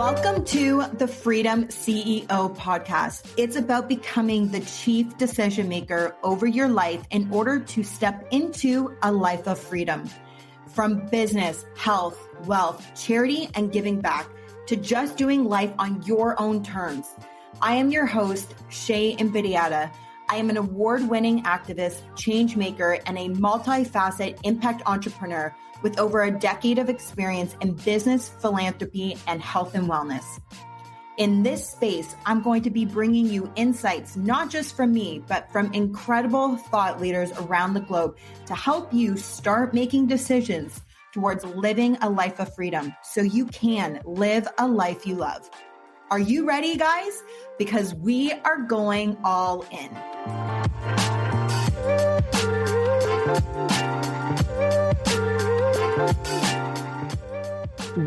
Welcome to the Freedom CEO podcast. It's about becoming the chief decision maker over your life in order to step into a life of freedom. From business, health, wealth, charity, and giving back to just doing life on your own terms. I am your host, Shay Invidiata. I am an award-winning activist, change maker, and a multi-facet impact entrepreneur with over a decade of experience in business, philanthropy, and health and wellness. In this space, I'm going to be bringing you insights, not just from me, but from incredible thought leaders around the globe to help you start making decisions towards living a life of freedom so you can live a life you love. Are you ready, guys? Because we are going all in.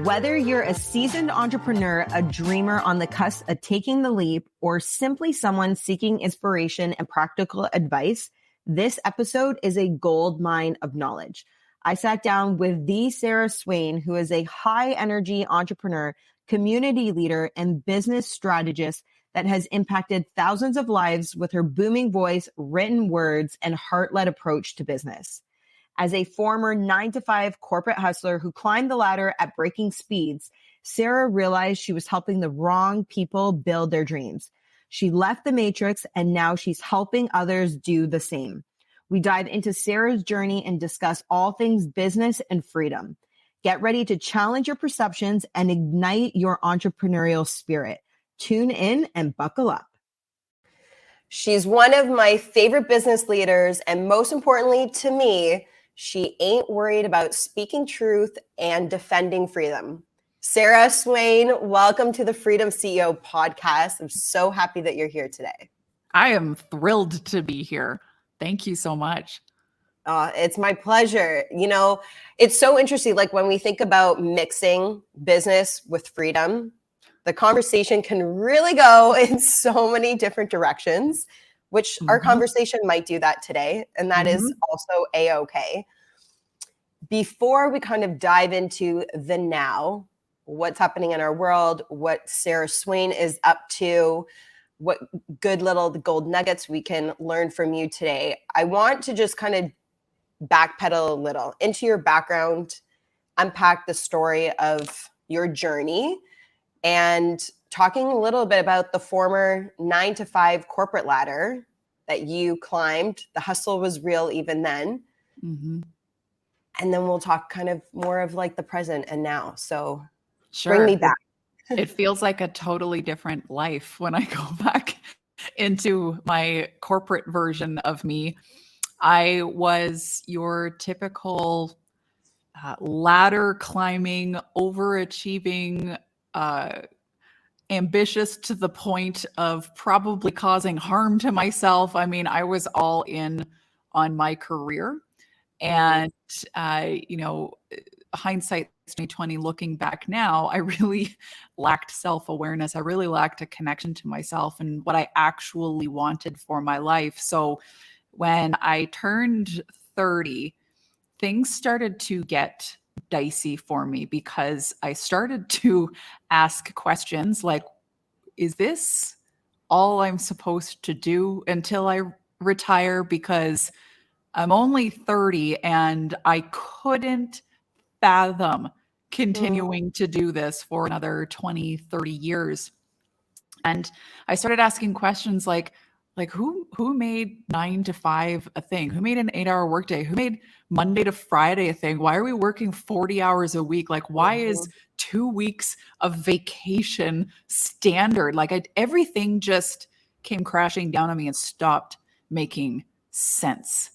Whether you're a seasoned entrepreneur, a dreamer on the cusp of taking the leap, or simply someone seeking inspiration and practical advice, this episode is a gold mine of knowledge. I sat down with the Sarah Swain, who is a high-energy entrepreneur, community leader, and business strategist that has impacted thousands of lives with her booming voice, written words, and heart-led approach to business. As a former 9-to-5 corporate hustler who climbed the ladder at breaking speeds, Sarah realized she was helping the wrong people build their dreams. She left the matrix and now she's helping others do the same. We dive into Sarah's journey and discuss all things business and freedom. Get ready to challenge your perceptions and ignite your entrepreneurial spirit. Tune in and buckle up. She's one of my favorite business leaders, and most importantly to me, she ain't worried about speaking truth and defending freedom. Sarah Swain, welcome to the Freedom CEO podcast. I'm so happy that you're here today. I am thrilled to be here. Thank you so much. It's my pleasure. You know, it's so interesting. Like when we think about mixing business with freedom, the conversation can really go in so many different directions, which our conversation might do that today. And that is also A-okay. Before we kind of dive into the now, what's happening in our world, what Sarah Swain is up to, what good little gold nuggets we can learn from you today, I want to just kind of backpedal a little into your background, unpack the story of your journey, and talking a little bit about the former 9-to-5 corporate ladder that you climbed. The hustle was real even then. And then we'll talk kind of more of like the present and now. So Bring me back. It feels like a totally different life when I go back into my corporate version of me. I was your typical ladder climbing, overachieving, ambitious to the point of probably causing harm to myself. I mean, I was all in on my career. And, hindsight 2020, looking back now, I really lacked self-awareness. I really lacked a connection to myself and what I actually wanted for my life. So when I turned 30, things started to get dicey for me because I started to ask questions like, is this all I'm supposed to do until I retire? Because I'm only 30 and I couldn't fathom continuing to do this for another 20, 30 years. And I started asking questions like who made 9-to-5 a thing? Who made an 8-hour workday? Who made Monday to Friday a thing? Why are we working 40 hours a week? Like, why is 2 weeks of vacation standard? Like everything just came crashing down on me and stopped making sense.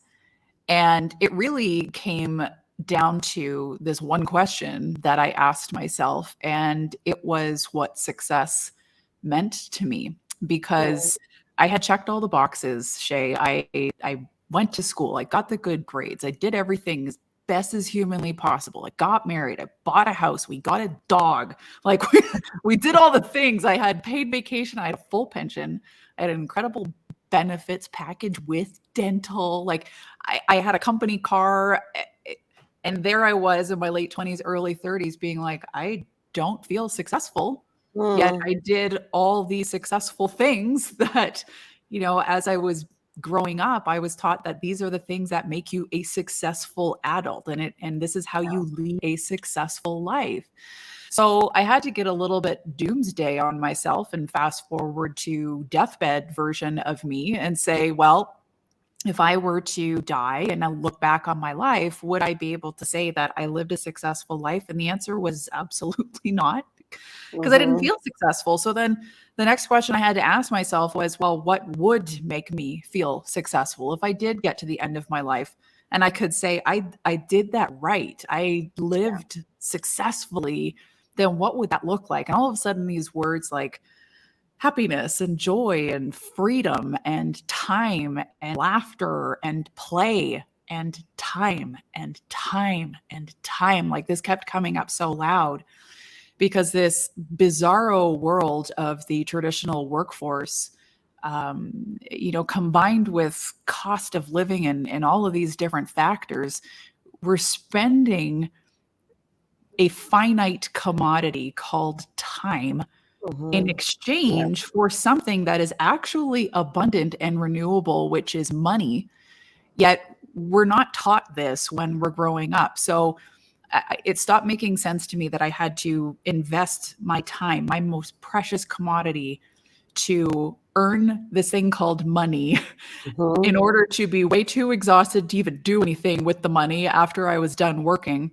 And it really came down to this one question that I asked myself, and it was what success meant to me, because I had checked all the boxes, Shay. I went to school. I got the good grades. I did everything as best as humanly possible. I got married. I bought a house. We got a dog. Like we did all the things. I had paid vacation. I had a full pension. I had an incredible benefits package with dental. Like I had a company car. And there I was in my late 20s, early 30s being like, I don't feel successful. Yet I did all these successful things that, as I was growing up, I was taught that these are the things that make you a successful adult, and this is how you lead a successful life. So I had to get a little bit doomsday on myself and fast forward to deathbed version of me and say, well, if I were to die and I look back on my life, would I be able to say that I lived a successful life? And the answer was absolutely not, because I didn't feel successful. So then the next question I had to ask myself was, well, what would make me feel successful if I did get to the end of my life and I could say, I did that right, I lived successfully, then what would that look like? And all of a sudden these words like happiness and joy and freedom and time and laughter and play and time and time and time, like this kept coming up so loud, because this bizarro world of the traditional workforce, combined with cost of living and all of these different factors, we're spending a finite commodity called time in exchange for something that is actually abundant and renewable, which is money. Yet we're not taught this when we're growing up. So it stopped making sense to me that I had to invest my time, my most precious commodity, to earn this thing called money in order to be way too exhausted to even do anything with the money after I was done working.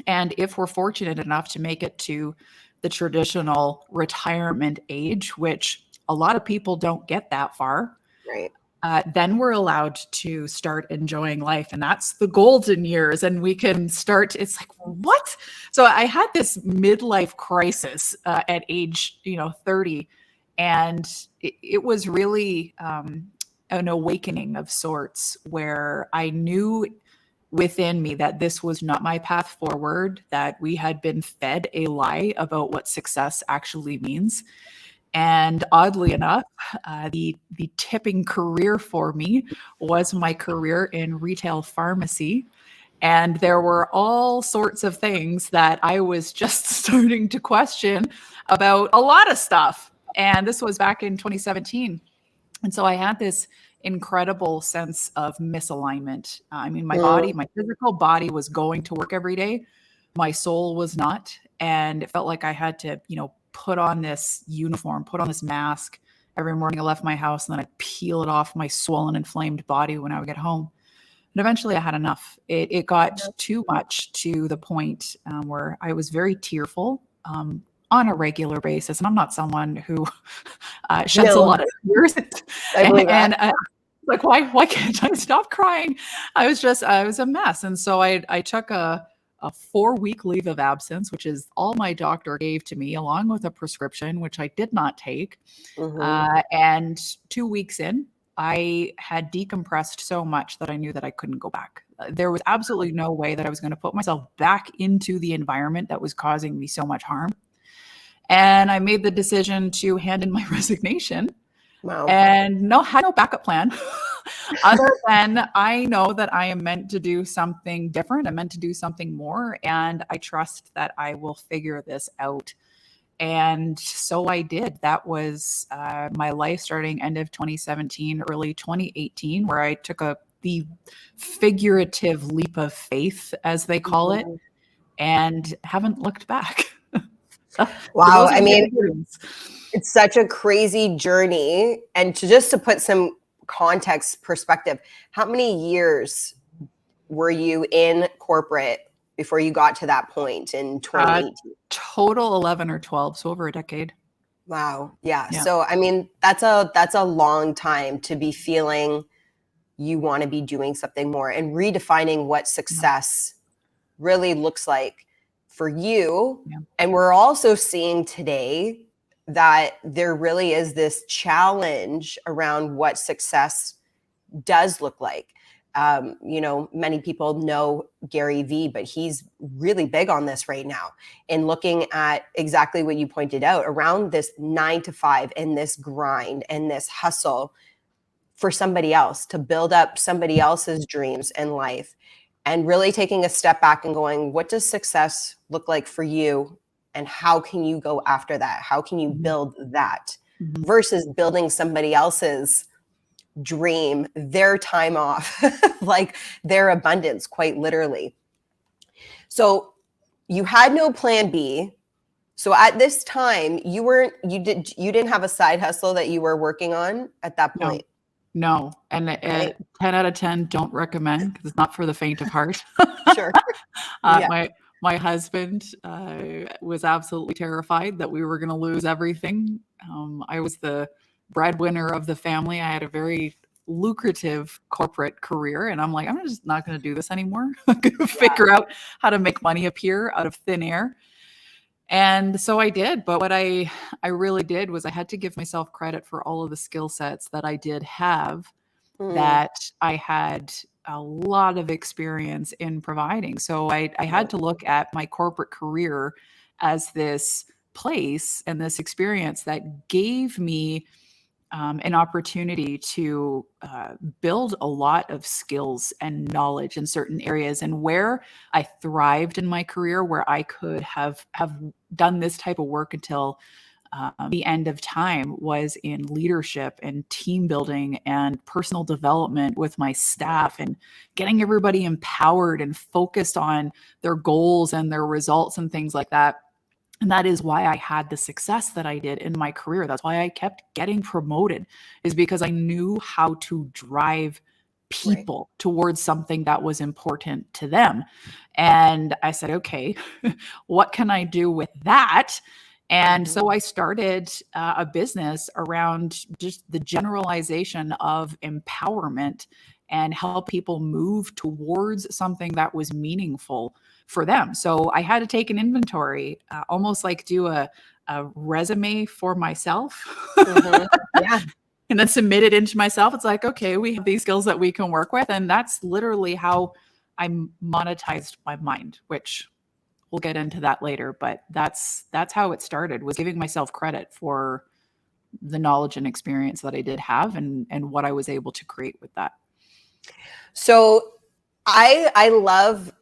And if we're fortunate enough to make it to the traditional retirement age, which a lot of people don't get that far, Right. then we're allowed to start enjoying life. And that's the golden years. And we can start, it's like, what? So I had this midlife crisis at age, 30. And it was really an awakening of sorts, where I knew within me that this was not my path forward, that we had been fed a lie about what success actually means. And oddly enough, the tipping career for me was my career in retail pharmacy. And there were all sorts of things that I was just starting to question about a lot of stuff. And this was back in 2017. And so I had this incredible sense of misalignment. I mean, my body, my physical body was going to work every day. My soul was not. And it felt like I had to, put on this uniform, put on this mask every morning I left my house, and then I'd peel it off my swollen, inflamed body when I would get home. And eventually I had enough. It got too much, to the point where I was very tearful on a regular basis. And I'm not someone who sheds a lot of tears. And like, why can't I stop crying? I was a mess. And so I took a 4-week leave of absence, which is all my doctor gave to me, along with a prescription, which I did not take. And 2 weeks in, I had decompressed so much that I knew that I couldn't go back. There was absolutely no way that I was going to put myself back into the environment that was causing me so much harm. And I made the decision to hand in my resignation. Wow. And had no backup plan other than I know that I am meant to do something different. I'm meant to do something more. And I trust that I will figure this out. And so I did. That was my life starting end of 2017, early 2018, where I took the figurative leap of faith, as they call it, and haven't looked back. Wow. I mean, it's such a crazy journey. And to put some context perspective, how many years were you in corporate before you got to that point in 2018? Total 11 or 12, so over a decade. Wow. Yeah. So, I mean, that's a long time to be feeling you want to be doing something more and redefining what success really looks like for you. Yeah. And we're also seeing today that there really is this challenge around what success does look like. Many people know Gary Vee, but he's really big on this right now, in looking at exactly what you pointed out around this 9 to 5 and this grind and this hustle for somebody else to build up somebody else's dreams and life, and really taking a step back and going, what does success look like for you and how can you go after that? How can you build that Mhm. versus building somebody else's dream, their time off, like their abundance, quite literally. So you had no plan B. So at this time, you didn't have a side hustle that you were working on at that No, point. no. And Okay. 10 out of 10 don't recommend because it's not for the faint of heart. Sure. Yeah. My husband was absolutely terrified that we were going to lose everything. I was the breadwinner of the family. I had a very lucrative corporate career, and I'm like, I'm just not going to do this anymore. I'm going to figure out how to make money appear out of thin air. And so I did, but what I really did was I had to give myself credit for all of the skill sets that I did have, Mm, that I had a lot of experience in providing. So I had to look at my corporate career as this place and this experience that gave me an opportunity to build a lot of skills and knowledge in certain areas, and where I thrived in my career, where I could have done this type of work until the end of time, was in leadership and team building and personal development with my staff, and getting everybody empowered and focused on their goals and their results and things like that. And that is why I had the success that I did in my career. That's why I kept getting promoted, is because I knew how to drive right. people towards something that was important to them. And I said, okay, what can I do with that? And so I started a business around just the generalization of empowerment and help people move towards something that was meaningful for them. So I had to take an inventory, almost like do a resume for myself. Yeah. And then submit it into myself. It's like, okay, we have these skills that we can work with. And that's literally how I monetized my mind, which we'll get into that later. But that's how it started, was giving myself credit for the knowledge and experience that I did have, and what I was able to create with that. So I love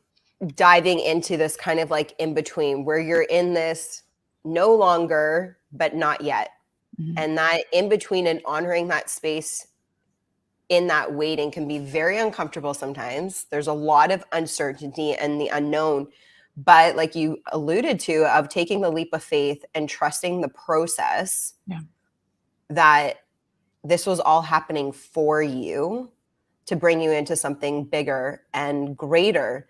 diving into this kind of like in between, where you're in this no longer, but not yet. Mhm. And that in between and honoring that space in that waiting can be very uncomfortable sometimes. There's a lot of uncertainty and the unknown. But like you alluded to, of taking the leap of faith and trusting the process, Yeah. that this was all happening for you to bring you into something bigger and greater,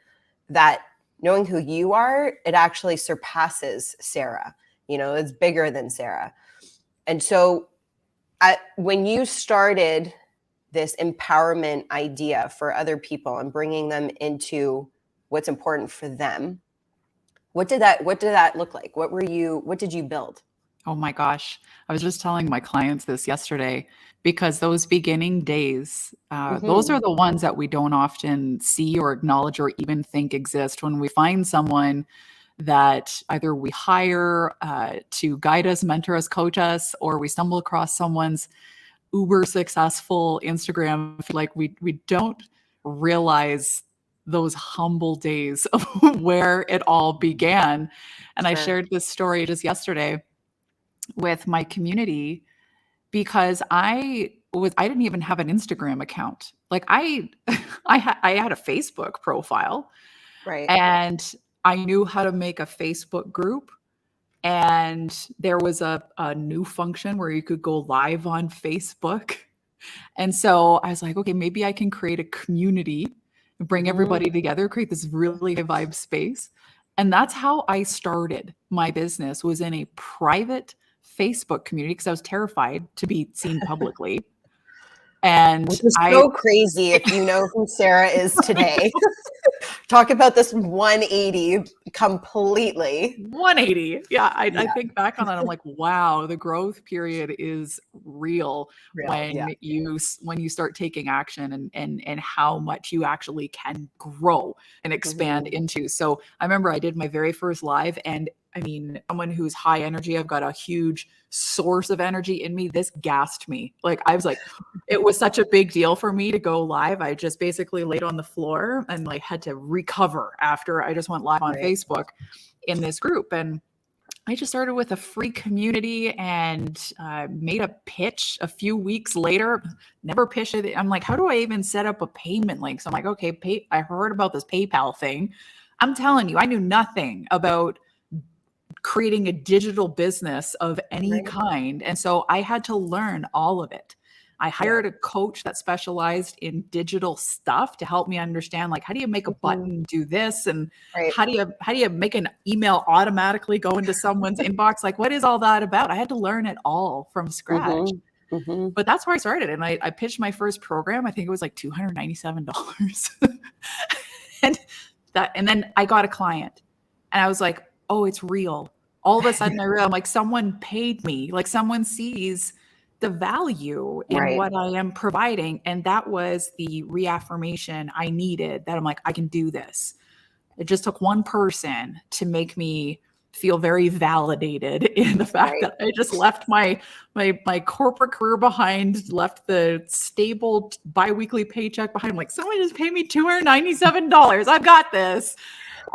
that knowing who you are, it actually surpasses Sarah. It's bigger than Sarah. And so when you started this empowerment idea for other people and bringing them into what's important for them, what did that look like? What did you build? Oh my gosh. I was just telling my clients this yesterday, because those beginning days, those are the ones that we don't often see or acknowledge or even think exist. When we find someone that either we hire to guide us, mentor us, coach us, or we stumble across someone's uber successful Instagram, like we don't realize those humble days of where it all began. And I Sure. shared this story just yesterday with my community, because I didn't even have an Instagram account. Like I had a Facebook profile, Right. and I knew how to make a Facebook group. And there was a new function where you could go live on Facebook. And so I was like, okay, maybe I can create a community, bring everybody together, create this really high vibe space. And that's how I started my business, was in a private Facebook community, because I was terrified to be seen publicly. And Which is I so crazy if you know who Sarah is today. Talk about this 180 completely. 180. Yeah, I Yeah. think back on that. I'm like, wow, the growth period is real Real. Yeah. when you start taking action, and how much you actually can grow and expand into. So I remember I did my very first live, and I mean, someone who's high energy, I've got a huge source of energy in me. This gassed me. Like I was like, it was such a big deal for me to go live. I just basically laid on the floor and like had to recover after I just went live on Right. Facebook in this group. And I just started with a free community and made a pitch a few weeks later. Never pitched it. I'm like, how do I even set up a payment link? So I'm like, okay, I heard about this PayPal thing. I'm telling you, I knew nothing about creating a digital business of any Right. kind. And so I had to learn all of it. I hired Yeah. a coach that specialized in digital stuff to help me understand, like, how do you make a Mhm. button do this, and Right. how do you make an email automatically go into someone's inbox? Like, what is all that about? I had to learn it all from scratch. Mhm. Mhm. But that's where I started. And I pitched my first program. I think it was like $297. and and then I got a client and I was like, oh, it's real. All of a sudden I realized, I'm like, someone paid me, like someone sees the value in Right. what I am providing. And that was the reaffirmation I needed, that I'm like, I can do this. It just took one person to make me feel very validated in the fact Right. that I just left my corporate career behind, left the stable biweekly paycheck behind. I'm like, someone just paid me $297. I've got this.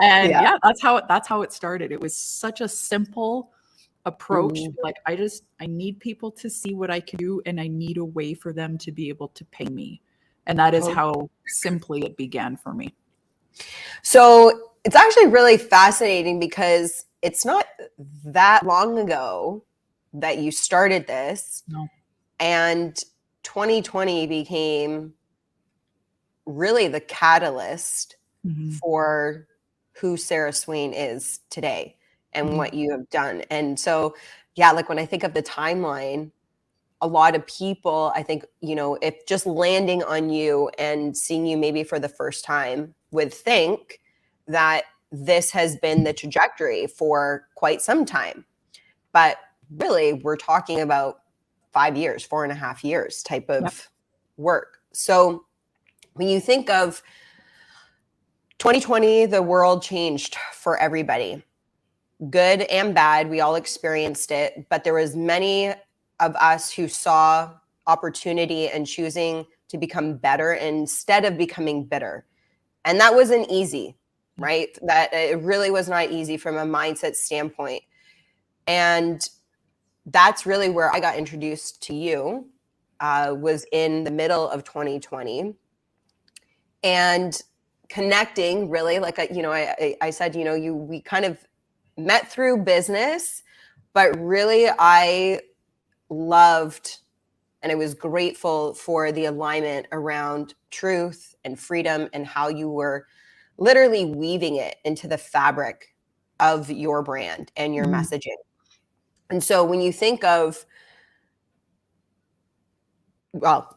And Yeah. yeah, that's how it started. It was such a simple approach. Mhm. Like, I need people to see what I can do, and I need a way for them to be able to pay me. And that is Totally. how simply it began for me. So it's actually really fascinating because it's not that long ago that you started this, No. and 2020 became really the catalyst Mhm. for who Sarah Swain is today and Mhm. what you have done. And so, yeah, like when I think of the timeline, a lot of people, I think, if just landing on you and seeing you maybe for the first time would think that this has been the trajectory for quite some time. But really, we're talking about 5 years, 4.5 years type Yep. of work. So when you think of 2020, the world changed for everybody, good and bad. We all experienced it, but there was many of us who saw opportunity and choosing to become better instead of becoming bitter. And that wasn't easy, right? That it really was not easy from a mindset standpoint. And that's really where I got introduced to you, was in the middle of 2020. And connecting really, like, I said, we kind of met through business, but really I loved and I was grateful for the alignment around truth and freedom and how you were literally weaving it into the fabric of your brand and your Mhm. messaging. And so when you think of,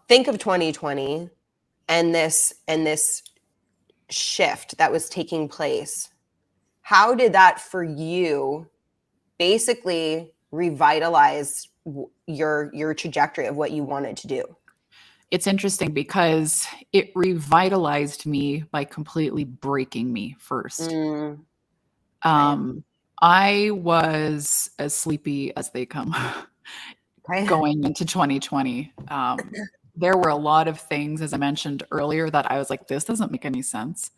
think of 2020 and this shift that was taking place, how did that for you basically revitalize your trajectory of what you wanted to do? It's interesting because it revitalized me by completely breaking me first. Mm, okay. Um, I was as sleepy as they come Okay. going into 2020. There were a lot of things, as I mentioned earlier, that I was like, this doesn't make any sense.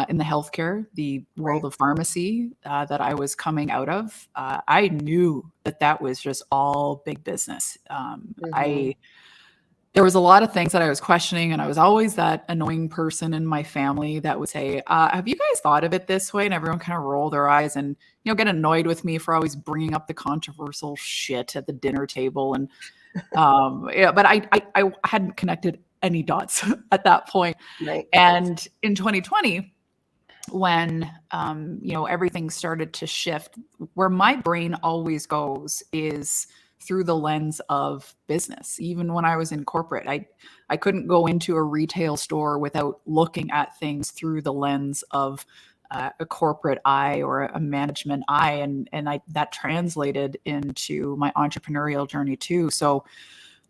In the healthcare, the world Right. of pharmacy that I was coming out of, I knew that that was just all big business. Mm-hmm. There was a lot of things that I was questioning, and I was always that annoying person in my family that would say, have you guys thought of it this way? And everyone kind of roll their eyes and, get annoyed with me for always bringing up the controversial shit at the dinner table. And yeah, but I hadn't connected any dots at that point. Right. And in 2020, when everything started to shift, where my brain always goes is through the lens of business. Even when I was in corporate, I couldn't go into a retail store without looking at things through the lens of a corporate eye or a management eye, and that translated into my entrepreneurial journey too. So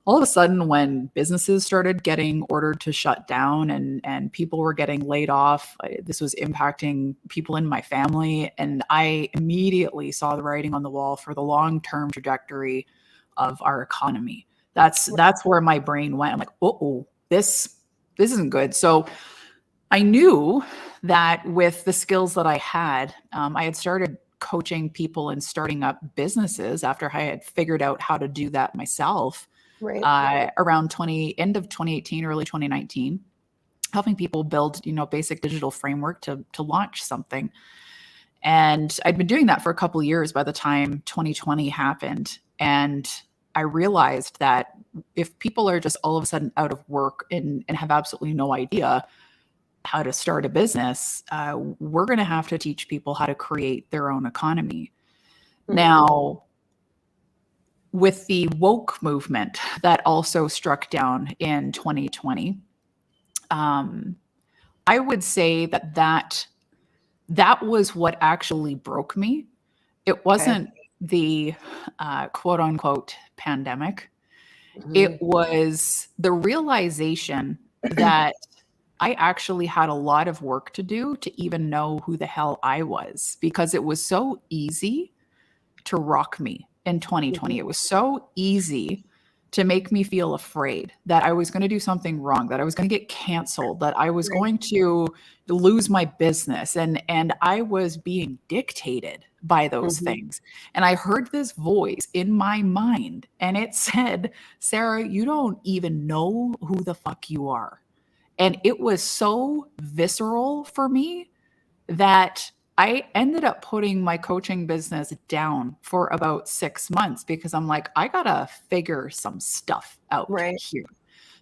all of a sudden, when businesses started getting ordered to shut down and people were getting laid off, this was impacting people in my family, and I immediately saw the writing on the wall for the long-term trajectory of our economy. That's where my brain went. I'm like, oh, this isn't good. So I knew that with the skills that I had started coaching people and starting up businesses after I had figured out how to do that myself around end of 2018, early 2019, helping people build, basic digital framework to launch something. And I'd been doing that for a couple of years by the time 2020 happened. And I realized that if people are just all of a sudden out of work and have absolutely no idea how to start a business, we're going to have to teach people how to create their own economy. Mm-hmm. Now, with the woke movement that also struck down in 2020, I would say that was what actually broke me. It wasn't the quote unquote pandemic. Mm-hmm. It was the realization that I actually had a lot of work to do to even know who the hell I was, because it was so easy to rock me in 2020. Mm-hmm. It was so easy to make me feel afraid that I was going to do something wrong, that I was going to get canceled, that I was going to lose my business. And I was being dictated by those mm-hmm. things. And I heard this voice in my mind, and it said, Sarah, you don't even know who the fuck you are. And it was so visceral for me that I ended up putting my coaching business down for about 6 months, because I'm like, I gotta figure some stuff out here.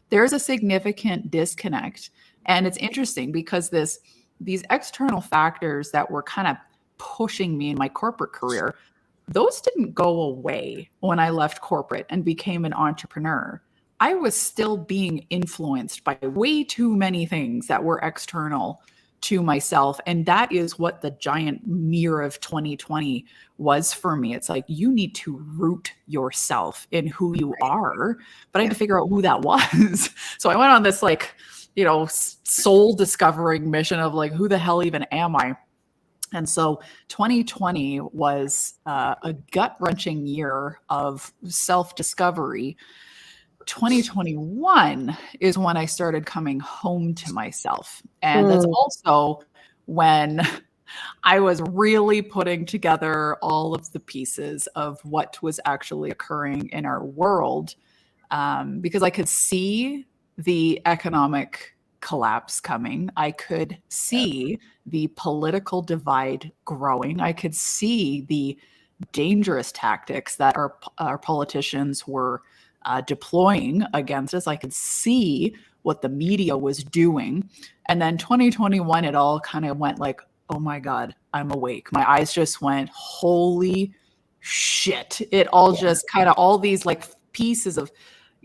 There's a significant disconnect. And it's interesting because these external factors that were kind of pushing me in my corporate career, those didn't go away when I left corporate and became an entrepreneur. I was still being influenced by way too many things that were external to myself. And that is what the giant mirror of 2020 was for me. It's like, you need to root yourself in who you are. But I had to figure out who that was. So I went on this soul discovering mission of who the hell even am I? And so 2020 was a gut-wrenching year of self-discovery. 2021 is when I started coming home to myself. And that's also when I was really putting together all of the pieces of what was actually occurring in our world, because I could see the economic collapse coming. I could see the political divide growing. I could see the dangerous tactics that our politicians were deploying against us. I could see what the media was doing. And then 2021, it all kind of went like, oh my God, I'm awake. My eyes just went, holy shit. It all just kind of, all these pieces of,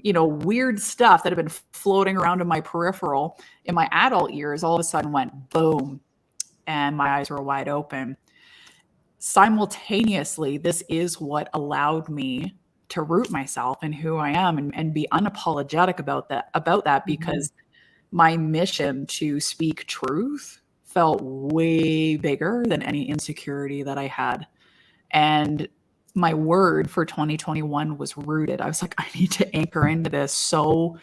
weird stuff that had been floating around in my peripheral in my adult years, all of a sudden went boom. And my eyes were wide open. Simultaneously, this is what allowed me to root myself in who I am and be unapologetic about that, because my mission to speak truth felt way bigger than any insecurity that I had. And my word for 2021 was rooted. I was like, I need to anchor into this so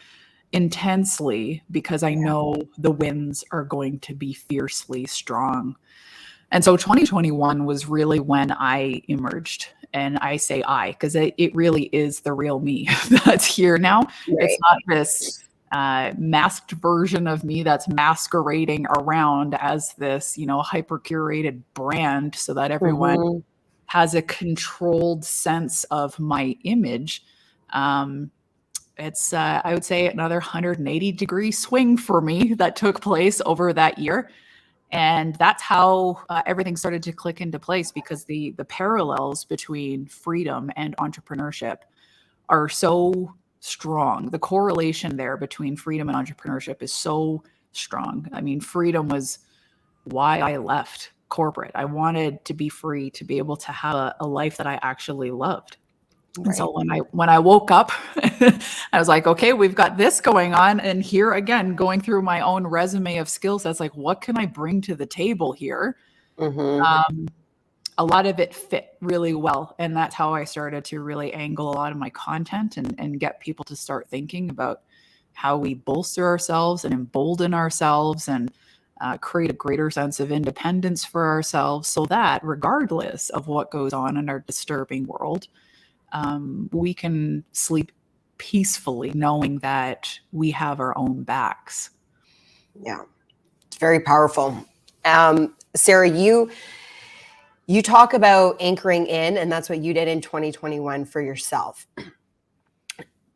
intensely, because I know the winds are going to be fiercely strong. And so 2021 was really when I emerged. And I say I, because it really is the real me that's here now. Right. It's not this masked version of me that's masquerading around as this, hyper curated brand so that everyone has a controlled sense of my image. It's, I would say, another 180-degree swing for me that took place over that year. And that's how everything started to click into place, because the parallels between freedom and entrepreneurship are so strong. The correlation there between freedom and entrepreneurship is so strong. I mean, freedom was why I left corporate. I wanted to be free, to be able to have a life that I actually loved. Right. And so when I woke up, I was like, okay, we've got this going on. And here again, going through my own resume of skill sets, what can I bring to the table here? A lot of it fit really well. And that's how I started to really angle a lot of my content and get people to start thinking about how we bolster ourselves and embolden ourselves and create a greater sense of independence for ourselves so that regardless of what goes on in our disturbing world, we can sleep peacefully knowing that we have our own backs. Yeah, it's very powerful. Sarah, you talk about anchoring in, and that's what you did in 2021 for yourself.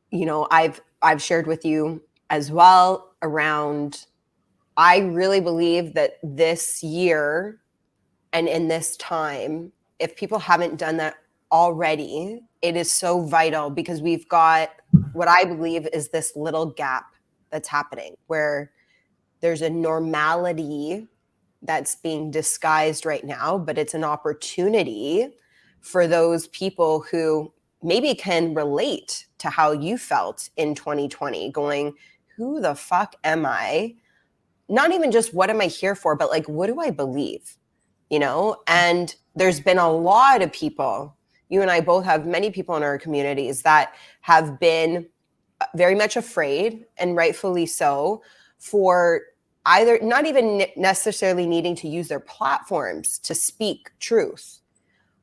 You know, I've shared with you as well around, I really believe that this year and in this time, if people haven't done that already, it is so vital, because we've got what I believe is this little gap that's happening where there's a normality that's being disguised right now, but it's an opportunity for those people who maybe can relate to how you felt in 2020, going, who the fuck am I? Not even just what am I here for, but like, what do I believe? You know, and there's been a lot of people, you and I both have many people in our communities that have been very much afraid, and rightfully so, for either not even necessarily needing to use their platforms to speak truth,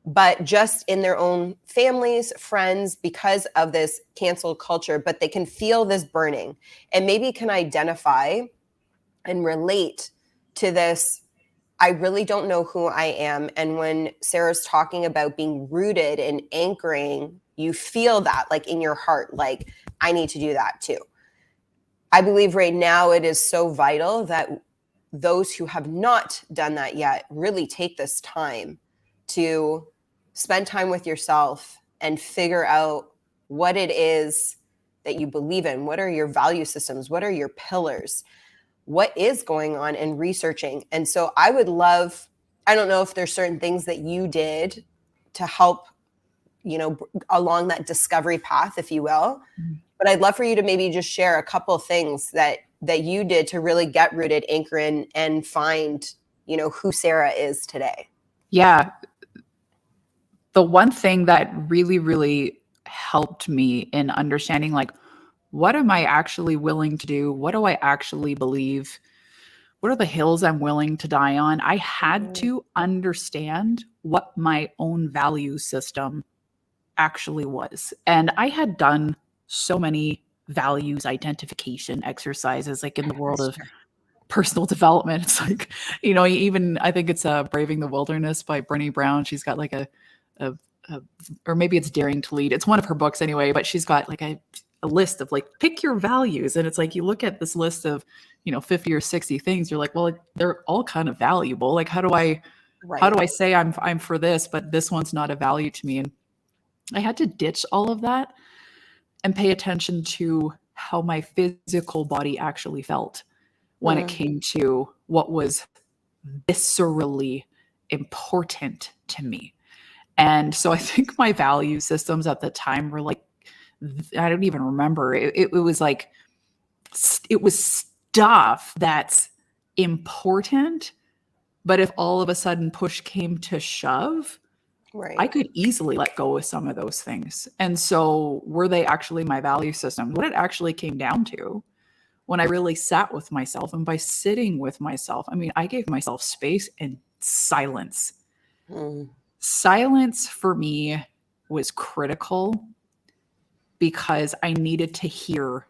but just in their own families, friends, because of this cancel culture, but they can feel this burning and maybe can identify and relate to this. I really don't know who I am. And when Sarah's talking about being rooted and anchoring, you feel that like in your heart, like, I need to do that too. I believe right now it is so vital that those who have not done that yet really take this time to spend time with yourself and figure out what it is that you believe in. What are your value systems? What are your pillars? What is going on, and researching. And so I would love, I don't know if there's certain things that you did to help, you know, along that discovery path, if you will, but I'd love for you to maybe just share a couple of things that you did to really get rooted, anchor in, and find, you know, who Sarah is today. Yeah. The one thing that really, really helped me in understanding, like, what am I actually willing to do? What do I actually believe? What are the hills I'm willing to die on? I had to understand what my own value system actually was. And I had done so many values identification exercises, like in the world of personal development. It's like, you know, even I think it's Braving the Wilderness by Brené Brown. She's got like a or maybe it's Daring to Lead. It's one of her books anyway, but she's got like a list of like, pick your values. And it's like, you look at this list of, you know, 50 or 60 things. You're like, well, they're all kind of valuable. Like, how do I say I'm for this, but this one's not a value to me? And I had to ditch all of that and pay attention to how my physical body actually felt when it came to what was viscerally important to me. And so I think my value systems at the time were like, I don't even remember. It was like, it was stuff that's important, but if all of a sudden push came to shove, I could easily let go of some of those things. And so were they actually my value system? What it actually came down to when I really sat with myself, and by sitting with myself, I mean, I gave myself space and silence. Silence for me was critical because I needed to hear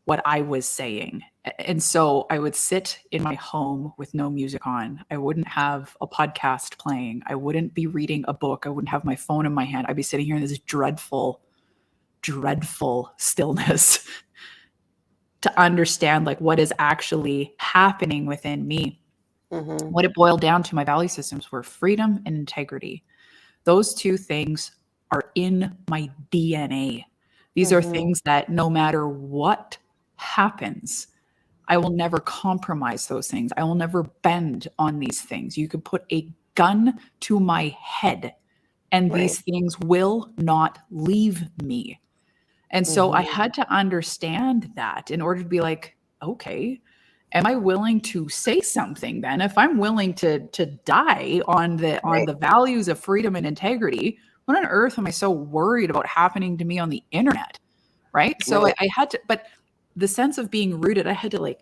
what I was saying. And so I would sit in my home with no music on. I wouldn't have a podcast playing. I wouldn't be reading a book. I wouldn't have my phone in my hand. I'd be sitting here in this dreadful, dreadful stillness to understand like what is actually happening within me. What it boiled down to, my value systems were freedom and integrity. Those two things are in my DNA. These are things that no matter what happens, I will never compromise those things. I will never bend on these things. You could put a gun to my head and these things will not leave me. And so I had to understand that in order to be like, okay, am I willing to say something then? If I'm willing to die on the values of freedom and integrity, what on earth am I so worried about happening to me on the internet? Right. So I had to, but the sense of being rooted, I had to like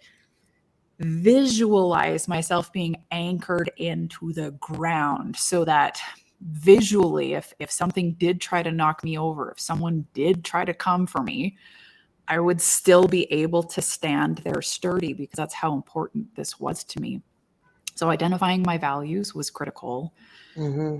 visualize myself being anchored into the ground so that visually, if something did try to knock me over, if someone did try to come for me, I would still be able to stand there sturdy, because that's how important this was to me. So identifying my values was critical.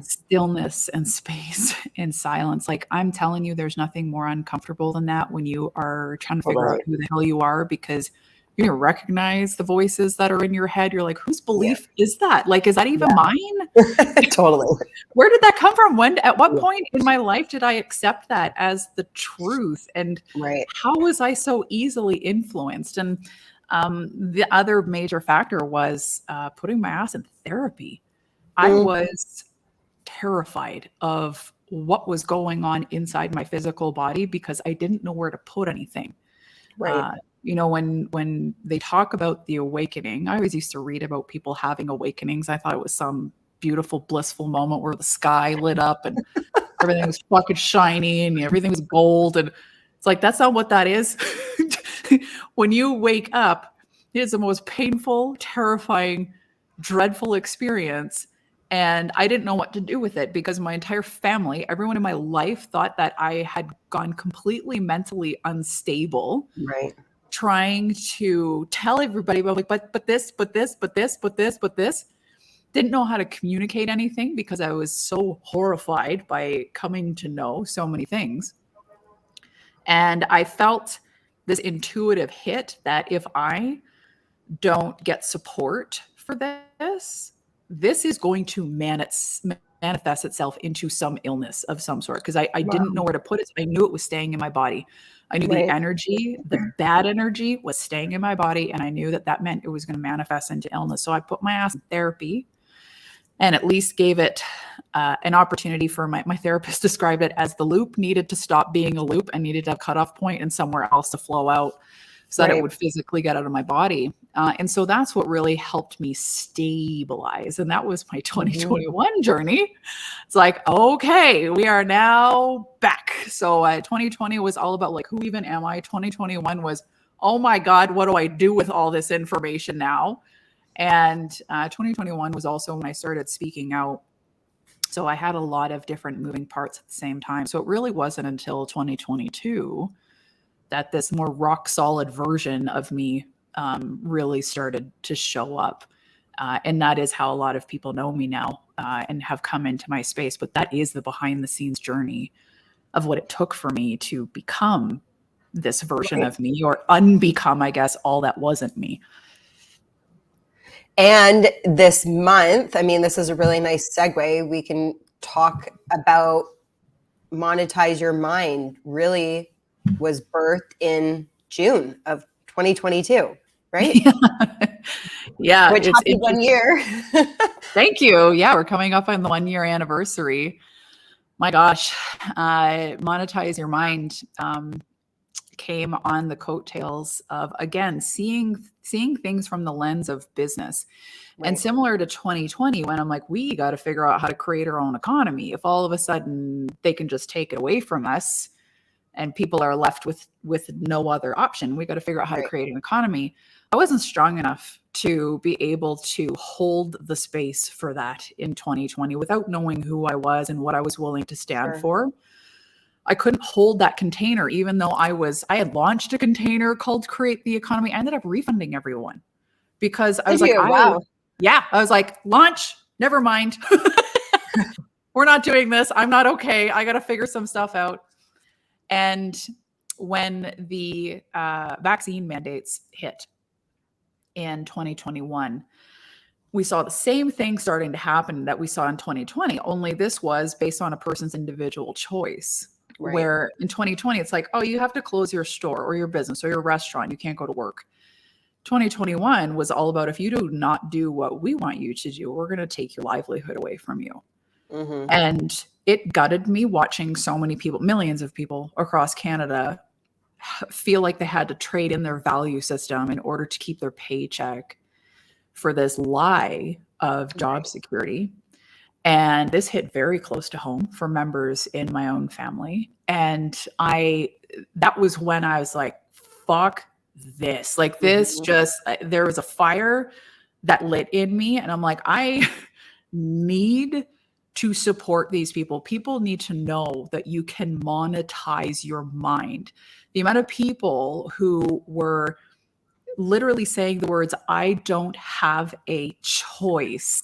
Stillness and space and silence. Like, I'm telling you, there's nothing more uncomfortable than that when you are trying to figure out who the hell you are, because you recognize the voices that are in your head. You're like, whose belief is that? Like, is that even mine? Totally. Where did that come from? At what point in my life did I accept that as the truth? And how was I so easily influenced? And the other major factor was putting my ass in therapy. I was terrified of what was going on inside my physical body because I didn't know where to put anything. When they talk about the awakening, I always used to read about people having awakenings. I thought it was some beautiful, blissful moment where the sky lit up and everything was fucking shiny and everything was gold. And it's like, that's not what that is. When you wake up, it is the most painful, terrifying, dreadful experience. And I didn't know what to do with it because my entire family, everyone in my life, thought that I had gone completely mentally unstable. Trying to tell everybody about, like, but this. Didn't know how to communicate anything because I was so horrified by coming to know so many things. And I felt this intuitive hit that if I don't get support for this is going to manifest itself into some illness of some sort, because I didn't know where to put it. I knew it was staying in my body. I knew the energy, the bad energy was staying in my body, and I knew that meant it was going to manifest into illness. So I put my ass in therapy and at least gave it an opportunity for my therapist described it as the loop needed to stop being a loop and needed to have a cutoff point and somewhere else to flow out so that it would physically get out of my body. And so that's what really helped me stabilize. And that was my 2021 journey. It's like, okay, we are now back. So 2020 was all about, like, who even am I? 2021 was, oh my God, what do I do with all this information now? And 2021 was also when I started speaking out. So I had a lot of different moving parts at the same time. So it really wasn't until 2022 that this more rock solid version of me really started to show up. And that is how a lot of people know me now and have come into my space. But that is the behind the scenes journey of what it took for me to become this version of me, or unbecome, I guess, all that wasn't me. And this month, I mean, this is a really nice segue. We can talk about Monetize Your Mind. Really was birthed in June of 2022, right? Yeah. Which happy 1 year. Thank you. Yeah, we're coming up on the 1 year anniversary. My gosh, Monetize Your Mind came on the coattails of, again, seeing things from the lens of business. And similar to 2020, when I'm like, we got to figure out how to create our own economy. If all of a sudden they can just take it away from us and people are left with no other option, we got to figure out how to create an economy. I wasn't strong enough to be able to hold the space for that in 2020 without knowing who I was and what I was willing to stand for. I couldn't hold that container, even though I had launched a container called Create the Economy. I ended up refunding everyone because I was like, I was like, launch, never mind. We're not doing this. I'm not okay. I got to figure some stuff out. And when the vaccine mandates hit in 2021, we saw the same thing starting to happen that we saw in 2020, only this was based on a person's individual choice. Where in 2020, it's like, oh, you have to close your store or your business or your restaurant. You can't go to work. 2021 was all about, if you do not do what we want you to do, we're going to take your livelihood away from you. And it gutted me watching so many people, millions of people across Canada, feel like they had to trade in their value system in order to keep their paycheck for this lie of job security. And this hit very close to home for members in my own family. And that was when I was like, fuck this. Like this just, there was a fire that lit in me. And I'm like, I need to support these people. People need to know that you can monetize your mind. The amount of people who were literally saying the words, I don't have a choice,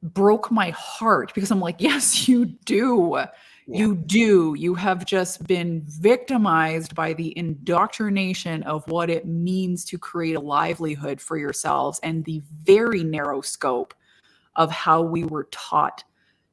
broke my heart, because I'm like, yes, you do. You do. You have just been victimized by the indoctrination of what it means to create a livelihood for yourselves and the very narrow scope of how we were taught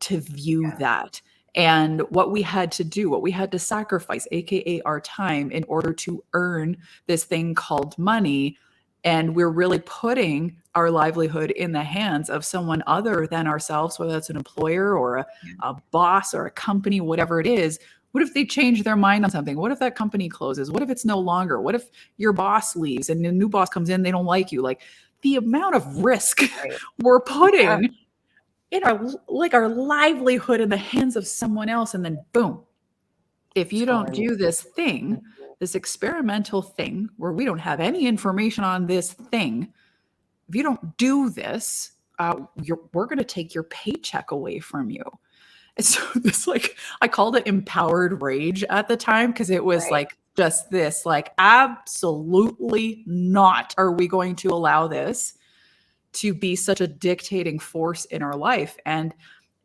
to view that. And what we had to do, what we had to sacrifice, AKA our time, in order to earn this thing called money. And we're really putting our livelihood in the hands of someone other than ourselves, whether that's an employer or a boss or a company, whatever it is. What if they change their mind on something? What if that company closes? What if it's no longer? What if your boss leaves and a new boss comes in, they don't like you? Like, the amount of risk we're putting in our livelihood in the hands of someone else. And then boom, if you don't do this thing, this experimental thing where we don't have any information on this thing, if you don't do this, we're going to take your paycheck away from you. And so this, like, I called it empowered rage at the time, because it was like just this, like, absolutely not are we going to allow this to be such a dictating force in our life. And,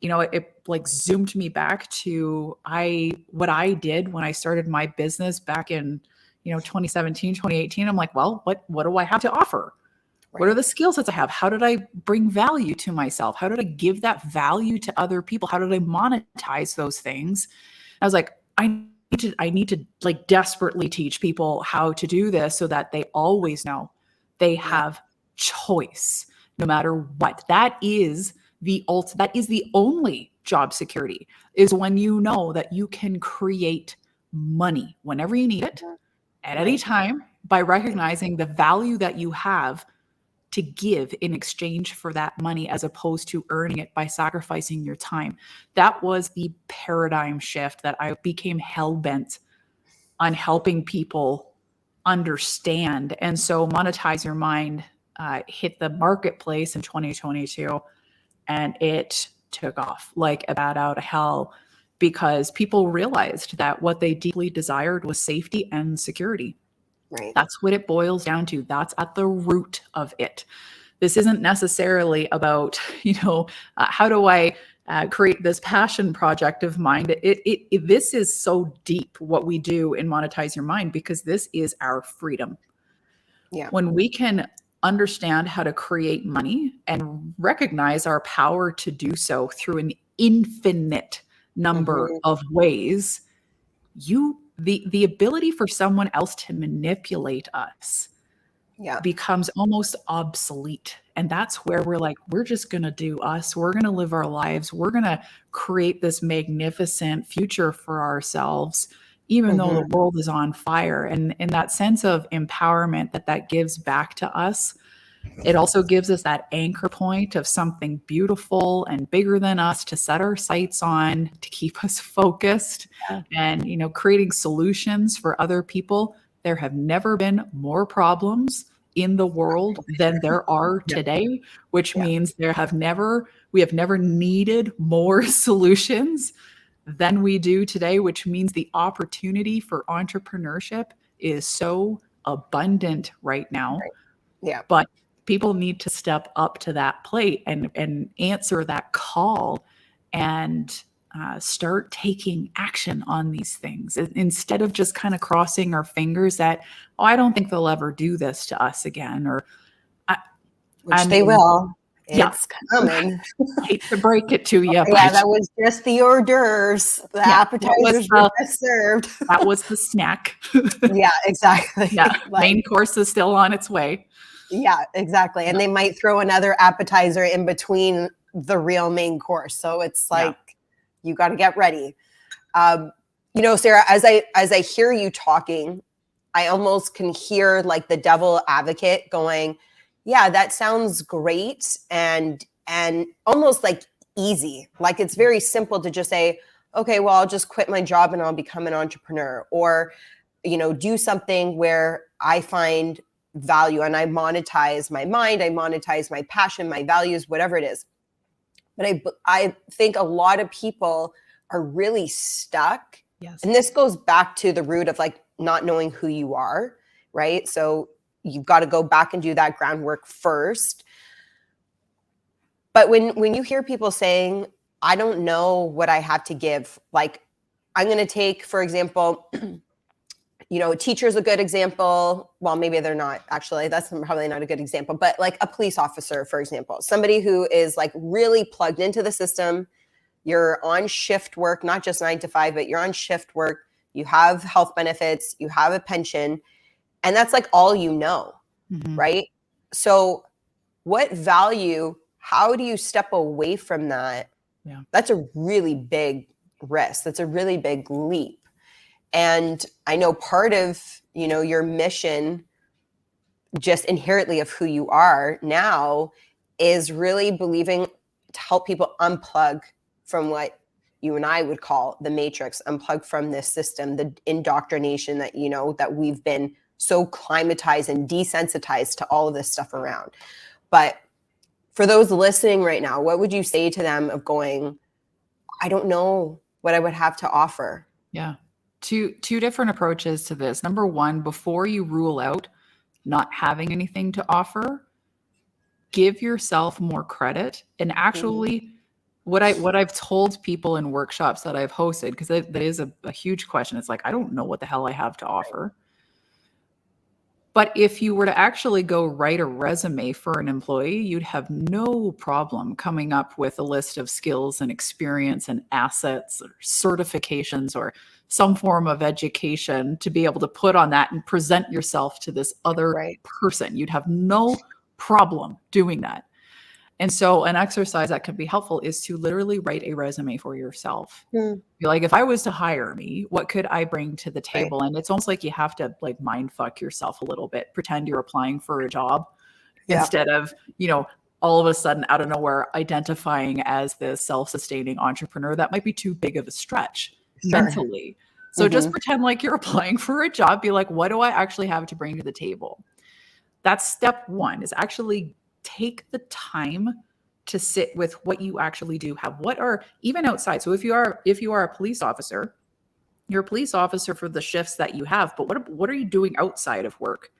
you know, it like zoomed me back to what I did when I started my business back in, 2017, 2018. I'm like, well, what do I have to offer? What are the skill sets I have? How did I bring value to myself? How did I give that value to other people? How did I monetize those things? I was like, I need to like desperately teach people how to do this so that they always know they have choice no matter what. That is the only job security, is when you know that you can create money whenever you need it at any time, by recognizing the value that you have to give in exchange for that money, as opposed to earning it by sacrificing your time. That was the paradigm shift that I became hell-bent on helping people understand. And so Monetize Your Mind hit the marketplace in 2022, and it took off like a bat out of hell, because people realized that what they deeply desired was safety and security. That's what it boils down to. That's at the root of it. This isn't necessarily about, how do I create this passion project of mine. This is so deep, what we do in Monetize Your Mind, because this is our freedom. When we can understand how to create money and recognize our power to do so through an infinite number of ways, the ability for someone else to manipulate us becomes almost obsolete. And that's where we're like, we're just going to do us. We're going to live our lives. We're going to create this magnificent future for ourselves, even though the world is on fire. And in that sense of empowerment that gives back to us, it also gives us that anchor point of something beautiful and bigger than us to set our sights on, to keep us focused and, creating solutions for other people. There have never been more problems in the world than there are today, which means we have never needed more solutions than we do today, which means the opportunity for entrepreneurship is so abundant right now. But people need to step up to that plate and answer that call and start taking action on these things, instead of just kind of crossing our fingers that, I don't think they'll ever do this to us again, or they will. It's coming. I hate to break it to you. That was just the hors d'oeuvres. The appetizers were just served. That was the snack. Exactly. Main course is still on its way. Yeah, exactly. And they might throw another appetizer in between the real main course. So it's like, you got to get ready. Sarah, as I hear you talking, I almost can hear like the devil advocate going, that sounds great. And almost like easy. Like it's very simple to just say, okay, well, I'll just quit my job and I'll become an entrepreneur, or, do something where I find value and I monetize my mind, I monetize my passion, my values, whatever it is. But I think a lot of people are really stuck. Yes. And this goes back to the root of like not knowing who you are, right? So you've got to go back and do that groundwork first. But when you hear people saying, I don't know what I have to give, like I'm going to take, for example, a teacher's a good example. Well, maybe they're not actually. That's probably not a good example, but like a police officer, for example, somebody who is like really plugged into the system. You're on shift work, not just 9 to 5, but you're on shift work. You have health benefits, you have a pension, and that's like all you know, right? So what value, how do you step away from that? Yeah. That's a really big risk. That's a really big leap. And I know part of, your mission, just inherently of who you are now, is really believing to help people unplug from what you and I would call the matrix, unplug from this system, the indoctrination that, that we've been so climatized and desensitized to all of this stuff around. But for those listening right now, what would you say to them of going, I don't know what I would have to offer? Yeah. Two different approaches to this. Number one, before you rule out not having anything to offer, give yourself more credit. And actually, what I've told people in workshops that I've hosted, because that is a huge question. It's like, I don't know what the hell I have to offer. But if you were to actually go write a resume for an employee, you'd have no problem coming up with a list of skills and experience and assets or certifications or some form of education to be able to put on that and present yourself to this other person. You'd have no problem doing that. And so an exercise that can be helpful is to literally write a resume for yourself. You're like, if I was to hire me, what could I bring to the table? And it's almost like you have to like mind fuck yourself a little bit, pretend you're applying for a job instead of, all of a sudden out of nowhere identifying as the self-sustaining entrepreneur. That might be too big of a stretch mentally. So just pretend like you're applying for a job. Be like, what do I actually have to bring to the table? That's step one, is actually take the time to sit with what you actually do have. What are, even outside. So if you are a police officer, you're a police officer for the shifts that you have, but what are you doing outside of work?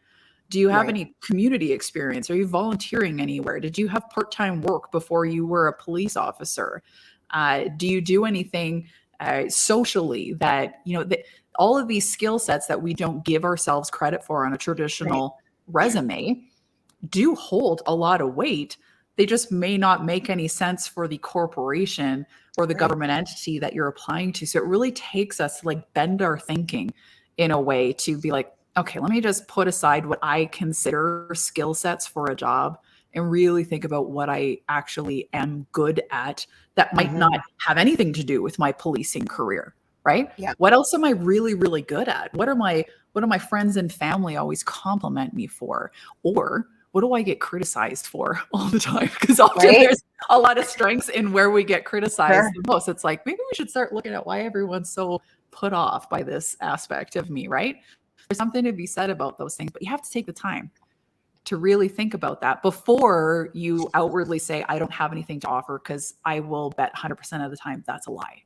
Do you have any community experience? Are you volunteering anywhere? Did you have part-time work before you were a police officer? Do you do anything socially that, all of these skill sets that we don't give ourselves credit for on a traditional resume do hold a lot of weight. They just may not make any sense for the corporation or the government entity that you're applying to. So it really takes us to like bend our thinking in a way to be like, okay, let me just put aside what I consider skill sets for a job and really think about what I actually am good at that might not have anything to do with my policing career, right? Yeah. What else am I really, really good at? What do my friends and family always compliment me for? Or what do I get criticized for all the time? Because often there's a lot of strengths in where we get criticized the most. It's like, maybe we should start looking at why everyone's so put off by this aspect of me, right? There's something to be said about those things, but you have to take the time to really think about that before you outwardly say, I don't have anything to offer, because I will bet 100% of the time that's a lie.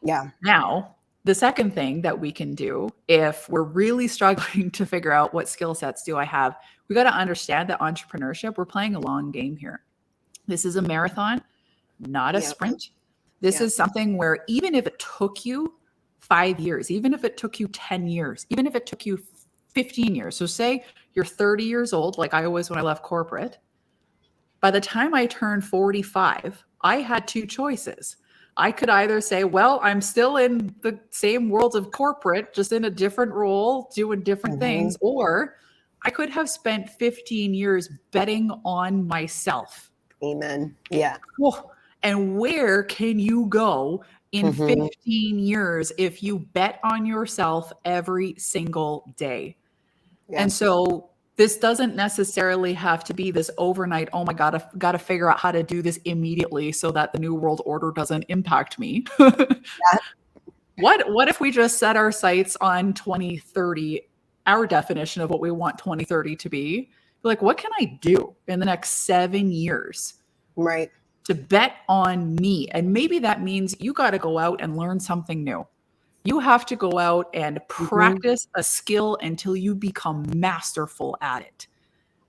Yeah. Now, the second thing that we can do if we're really struggling to figure out what skill sets do I have, we got to understand that entrepreneurship, we're playing a long game here. This is a marathon, not a sprint. This is something where even if it took you 5 years, even if it took you 10 years, even if it took you 15 years. So say you're 30 years old, like I was when I left corporate. By the time I turned 45, I had two choices. I could either say, well, I'm still in the same world of corporate, just in a different role, doing different things, or I could have spent 15 years betting on myself. Amen. Yeah. And where can you go in 15 years if you bet on yourself every single day? Yeah. And so this doesn't necessarily have to be this overnight, oh my God, I've got to figure out how to do this immediately so that the new world order doesn't impact me. What if we just set our sights on 2030 our definition of what we want 2030 to be. Like, what can I do in the next 7 years? Right. To bet on me? And maybe that means you got to go out and learn something new. You have to go out and practice a skill until you become masterful at it.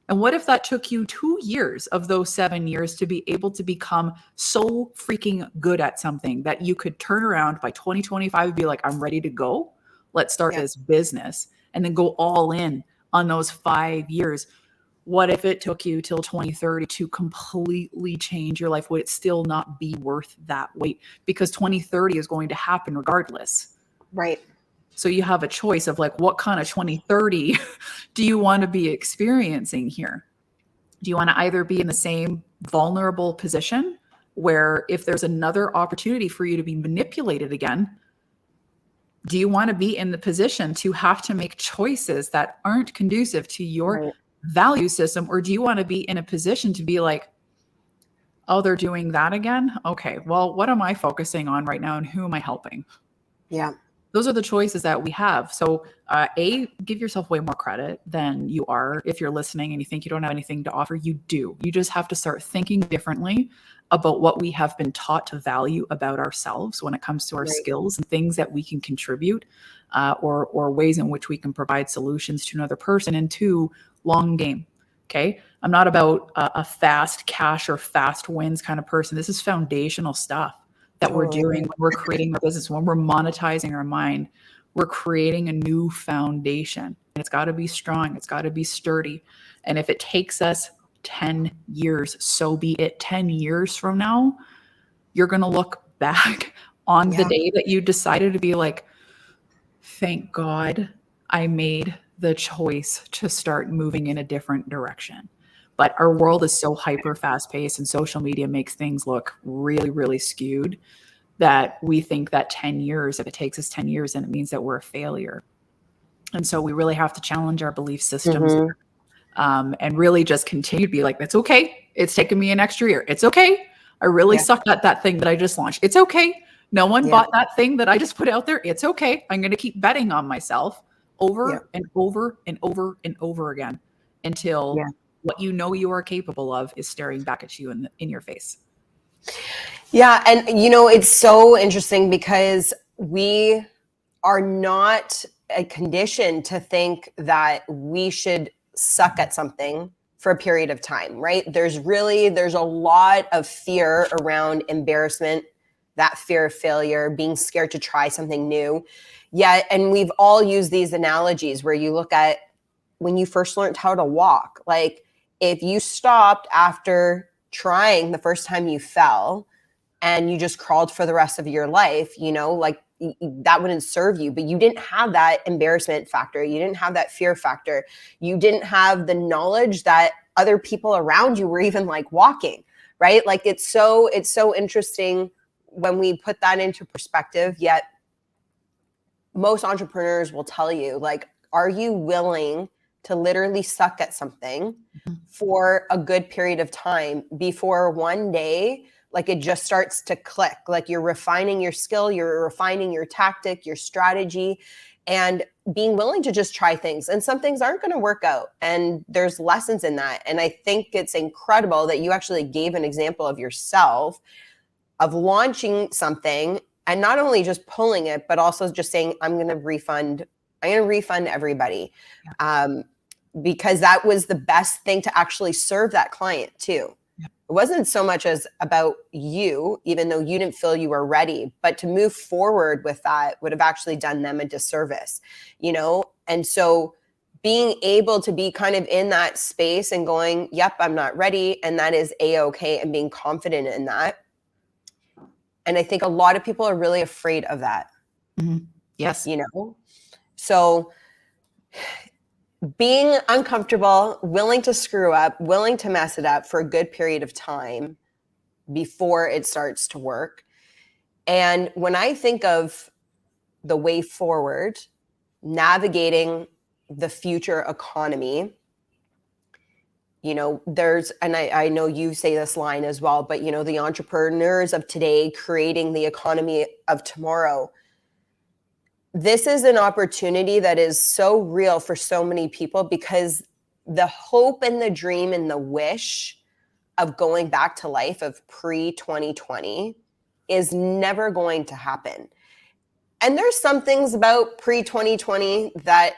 And what if that took you 2 years of those 7 years to be able to become so freaking good at something that you could turn around by 2025 and be like, I'm ready to go. Let's start this business, and then go all in on those 5 years. What if it took you till 2030 to completely change your life? Would it still not be worth that wait? Because 2030 is going to happen regardless. Right. So you have a choice of like, what kind of 2030 do you want to be experiencing here? Do you want to either be in the same vulnerable position where if there's another opportunity for you to be manipulated again, do you want to be in the position to have to make choices that aren't conducive to your value system? Or do you want to be in a position to be like, oh, they're doing that again? Okay, well, what am I focusing on right now and who am I helping? Yeah. Those are the choices that we have. So give yourself way more credit than you are. If you're listening and you think you don't have anything to offer, you do. You just have to start thinking differently about what we have been taught to value about ourselves when it comes to our skills and things that we can contribute, or ways in which we can provide solutions to another person. And two, long game. Okay. I'm not about a fast cash or fast wins kind of person. This is foundational stuff that we're doing when we're creating our business, when we're monetizing our mind. We're creating a new foundation, and it's got to be strong. It's got to be sturdy. And if it takes us 10 years, so be it. 10 years from now, you're going to look back on the day that you decided to be like, thank God I made the choice to start moving in a different direction. But our world is so hyper fast paced, and social media makes things look really, really skewed that we think that 10 years, if it takes us 10 years, then it means that we're a failure. And so we really have to challenge our belief systems, and really just continue to be like, that's okay. It's taken me an extra year. It's okay. I really sucked at that thing that I just launched. It's okay. No one bought that thing that I just put out there. It's okay. I'm going to keep betting on myself over and over and over and over again until what you know you are capable of is staring back at you in your face. Yeah. And, it's so interesting because we are not conditioned to think that we should suck at something for a period of time, right? There's a lot of fear around embarrassment, that fear of failure, being scared to try something new. Yeah. And we've all used these analogies where you look at when you first learned how to walk, like if you stopped after trying the first time you fell and you just crawled for the rest of your life, like that wouldn't serve you. But you didn't have that embarrassment factor. You didn't have that fear factor. You didn't have the knowledge that other people around you were even like walking, right? Like it's so interesting when we put that into perspective. Yet most entrepreneurs will tell you, like, are you willing to literally suck at something for a good period of time before one day, like it just starts to click, like you're refining your skill, you're refining your tactic, your strategy, and being willing to just try things. And some things aren't going to work out. And there's lessons in that. And I think it's incredible that you actually gave an example of yourself of launching something and not only just pulling it, but also just saying, I'm going to refund everybody. Because that was the best thing to actually serve that client too. It wasn't so much as about you, even though you didn't feel you were ready, but to move forward with that would have actually done them a disservice, And so being able to be kind of in that space and going, yep, I'm not ready. And that is A-okay, and being confident in that. And I think a lot of people are really afraid of that. Yes. So being uncomfortable, willing to screw up, willing to mess it up for a good period of time before it starts to work. And when I think of the way forward, navigating the future economy, and I know you say this line as well, but the entrepreneurs of today creating the economy of tomorrow, this is an opportunity that is so real for so many people, because the hope and the dream and the wish of going back to life of pre-2020 is never going to happen. And there's some things about pre-2020 that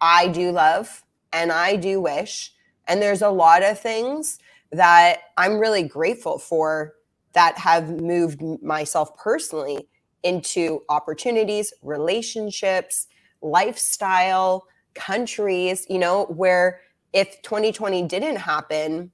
I do love and I do wish. And there's a lot of things that I'm really grateful for that have moved myself personally into opportunities, relationships, lifestyle, countries, where if 2020 didn't happen,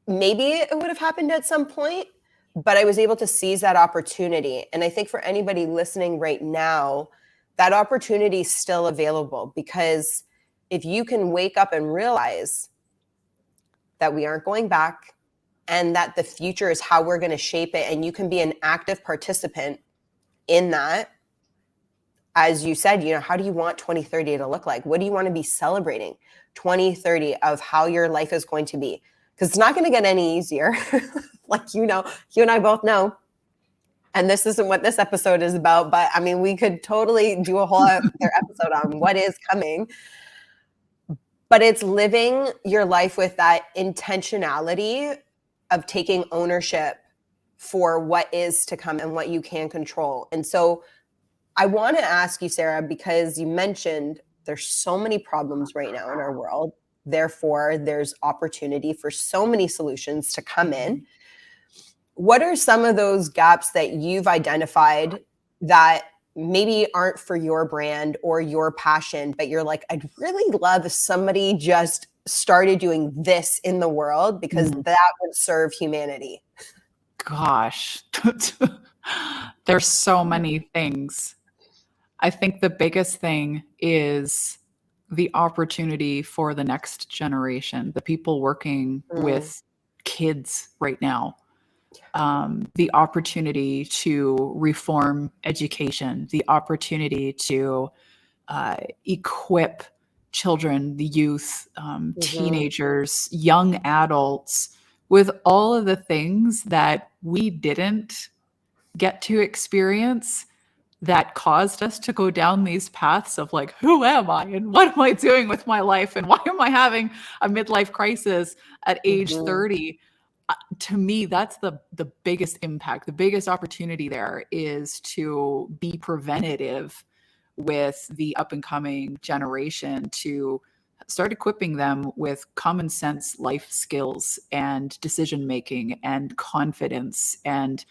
maybe it would have happened at some point, but I was able to seize that opportunity. And I think for anybody listening right now, that opportunity is still available, because if you can wake up and realize that we aren't going back and that the future is how we're going to shape it, and you can be an active participant in that. As you said, how do you want 2030 to look like? What do you want to be celebrating 2030 of how your life is going to be? Because it's not going to get any easier. Like, you and I both know. And this isn't what this episode is about, but I mean, we could totally do a whole other episode on what is coming. But it's living your life with that intentionality of taking ownership for what is to come and what you can control. And so I want to ask you, Sarah, because you mentioned there's so many problems right now in our world. Therefore, there's opportunity for so many solutions to come in. What are some of those gaps that you've identified that maybe aren't for your brand or your passion, but you're like, I'd really love if somebody just started doing this in the world, because that would serve humanity? Gosh, there's so many things. I think the biggest thing is the opportunity for the next generation, the people working with kids right now, the opportunity to reform education, the opportunity to equip children, the youth, teenagers, young adults with all of the things that we didn't get to experience, that caused us to go down these paths of like, who am I and what am I doing with my life and why am I having a midlife crisis at age 30? To me, that's the biggest impact. The biggest opportunity there is to be preventative with the up and coming generation, to start equipping them with common sense life skills and decision making and confidence, and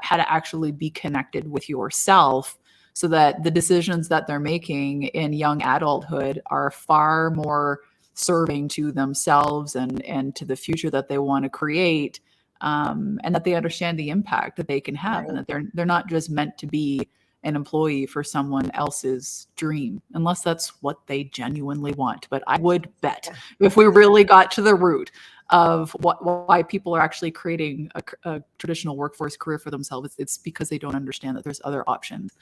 how to actually be connected with yourself, so that the decisions that they're making in young adulthood are far more serving to themselves and to the future that they want to create, and that they understand the impact that they can have, and that they're not just meant to be an employee for someone else's dream, unless that's what they genuinely want. But I would bet if we really got to the root of why people are actually creating a traditional workforce career for themselves, it's because they don't understand that there's other options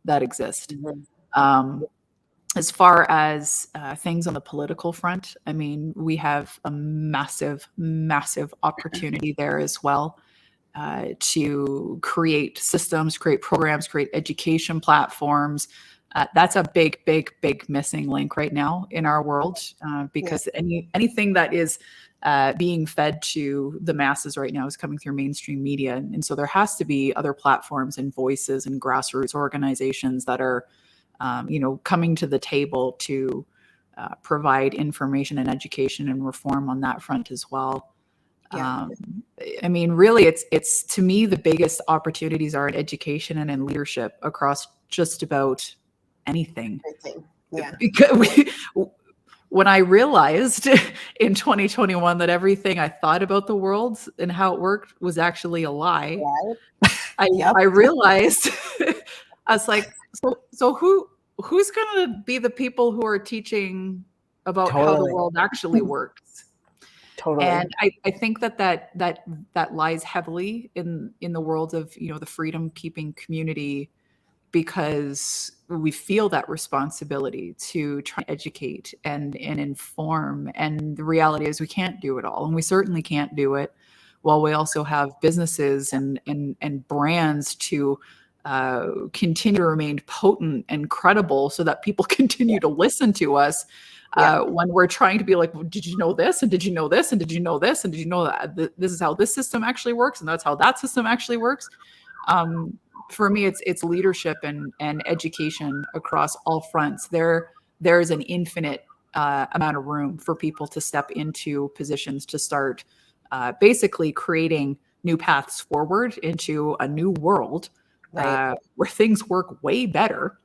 that exist. As far as things on the political front, I mean, we have a massive, massive opportunity there as well, to create systems, create programs, create education platforms. That's a big, big, big missing link right now in our world, because anything that is being fed to the masses right now is coming through mainstream media. And so there has to be other platforms and voices and grassroots organizations that are, coming to the table to provide information and education and reform on that front as well. I mean, really, it's to me, the biggest opportunities are in education and in leadership across just about anything. Because when I realized in 2021 that everything I thought about the world and how it worked was actually a lie, I realized, I was like, so who's going to be the people who are teaching about how the world actually works? And I think that lies heavily in the world of, the freedom keeping community, because we feel that responsibility to try to educate and inform. And the reality is we can't do it all. And we certainly can't do it while we also have businesses and brands to continue to remain potent and credible so that people continue to listen to us when we're trying to be like, well, did you know this? And did you know this? And did you know this? And did you know that this is how this system actually works? And that's how that system actually works. For me, it's leadership and education across all fronts. There's an infinite amount of room for people to step into positions to start basically creating new paths forward into a new world where things work way better.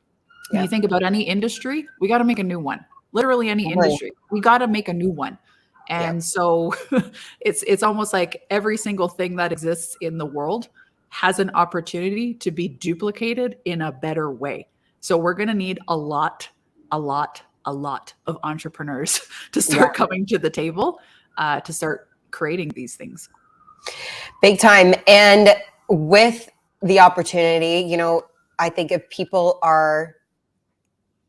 When you think about any industry, we got to make a new one. Literally any industry, we got to make a new one. And so it's almost like every single thing that exists in the world has an opportunity to be duplicated in a better way. So we're going to need a lot of entrepreneurs to start coming to the table to start creating these things. Big time. And with the opportunity, you know, I think if people are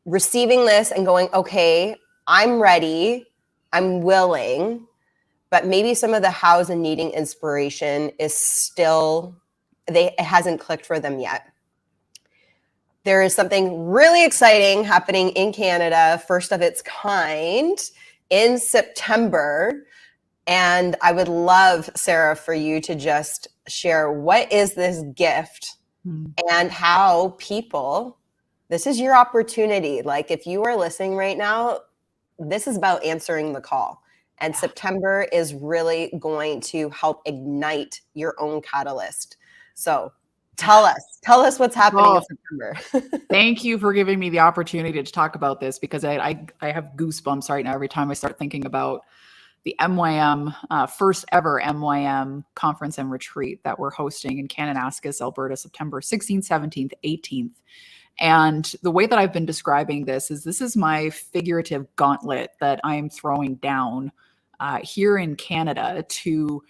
receiving this and going, okay, I'm ready, I'm willing, but maybe some of the hows and needing inspiration is still, it hasn't clicked for them yet. There is something really exciting happening in Canada, first of its kind, in September. And I would love, Sarah, for you to just share what is this gift and how people, this is your opportunity. Like if you are listening right now, this is about answering the call. And September is really going to help ignite your own catalyst. So tell us what's happening in September. Thank you for giving me the opportunity to talk about this, because I have goosebumps right now every time I start thinking about the MYM, first ever MYM conference and retreat that we're hosting in Kananaskis, Alberta, September 16th, 17th, 18th. And the way that I've been describing this is my figurative gauntlet that I am throwing down here in Canada to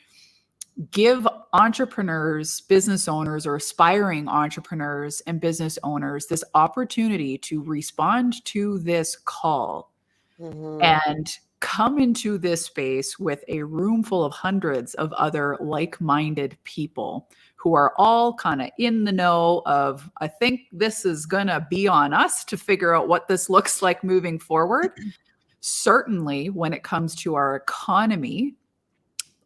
give entrepreneurs, business owners, or aspiring entrepreneurs and business owners this opportunity to respond to this call and come into this space with a room full of hundreds of other like-minded people who are all kind of in the know of, I think this is going to be on us to figure out what this looks like moving forward. Certainly when it comes to our economy,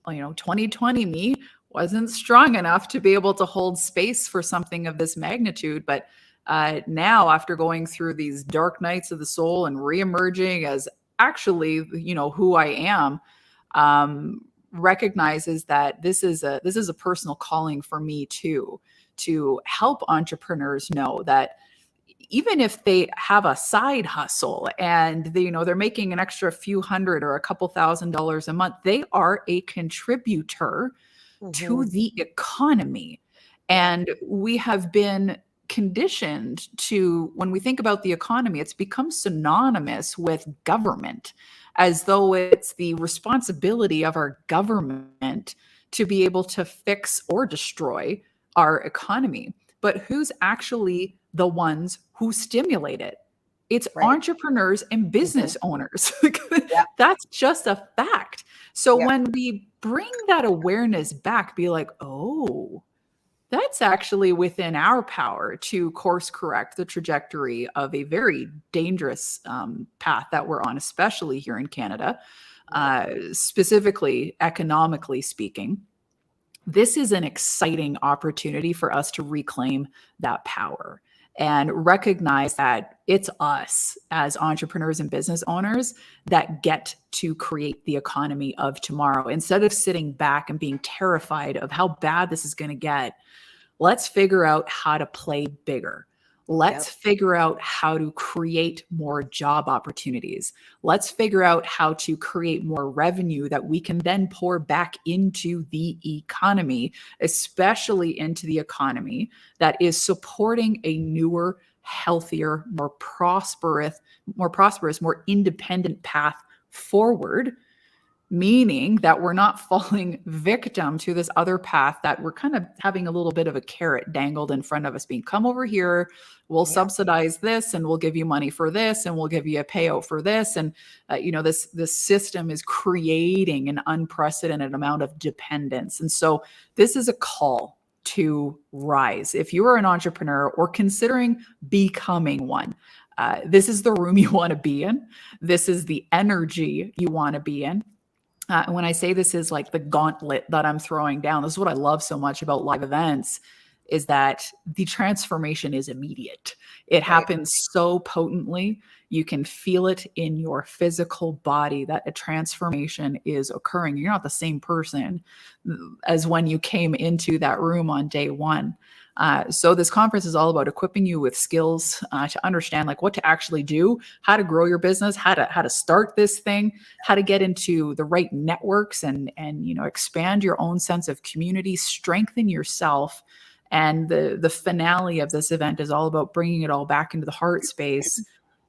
2020 me wasn't strong enough to be able to hold space for something of this magnitude. But now, after going through these dark nights of the soul and reemerging as actually, who I am, recognizes that this is a personal calling for me too, to help entrepreneurs know that even if they have a side hustle and they're making an extra few hundred or a couple $1,000s a month, they are a contributor to the economy. And we have been conditioned to, when we think about the economy, it's become synonymous with government, as though it's the responsibility of our government to be able to fix or destroy our economy. But who's actually the ones who stimulate it? It's entrepreneurs and business owners. That's just a fact. So when we bring that awareness back, be like, oh, that's actually within our power to course correct the trajectory of a very dangerous path that we're on, especially here in Canada, specifically economically speaking. This is an exciting opportunity for us to reclaim that power and recognize that it's us as entrepreneurs and business owners that get to create the economy of tomorrow. Instead of sitting back and being terrified of how bad this is going to get, let's figure out how to play bigger. Let's figure out how to create more job opportunities. Let's figure out how to create more revenue that we can then pour back into the economy, especially into the economy that is supporting a newer, healthier, more prosperous, more independent path forward. Meaning that we're not falling victim to this other path that we're kind of having a little bit of a carrot dangled in front of us, being, come over here, we'll subsidize this and we'll give you money for this and we'll give you a payout for this. And, this system is creating an unprecedented amount of dependence. And so this is a call to rise. If you are an entrepreneur or considering becoming one, this is the room you want to be in. This is the energy you want to be in. And when I say this is like the gauntlet that I'm throwing down, this is what I love so much about live events, is that the transformation is immediate. It happens so potently. You can feel it in your physical body that a transformation is occurring. You're not the same person as when you came into that room on day one. So this conference is all about equipping you with skills to understand like what to actually do, how to grow your business, how to start this thing, how to get into the right networks and expand your own sense of community, strengthen yourself. And the finale of this event is all about bringing it all back into the heart space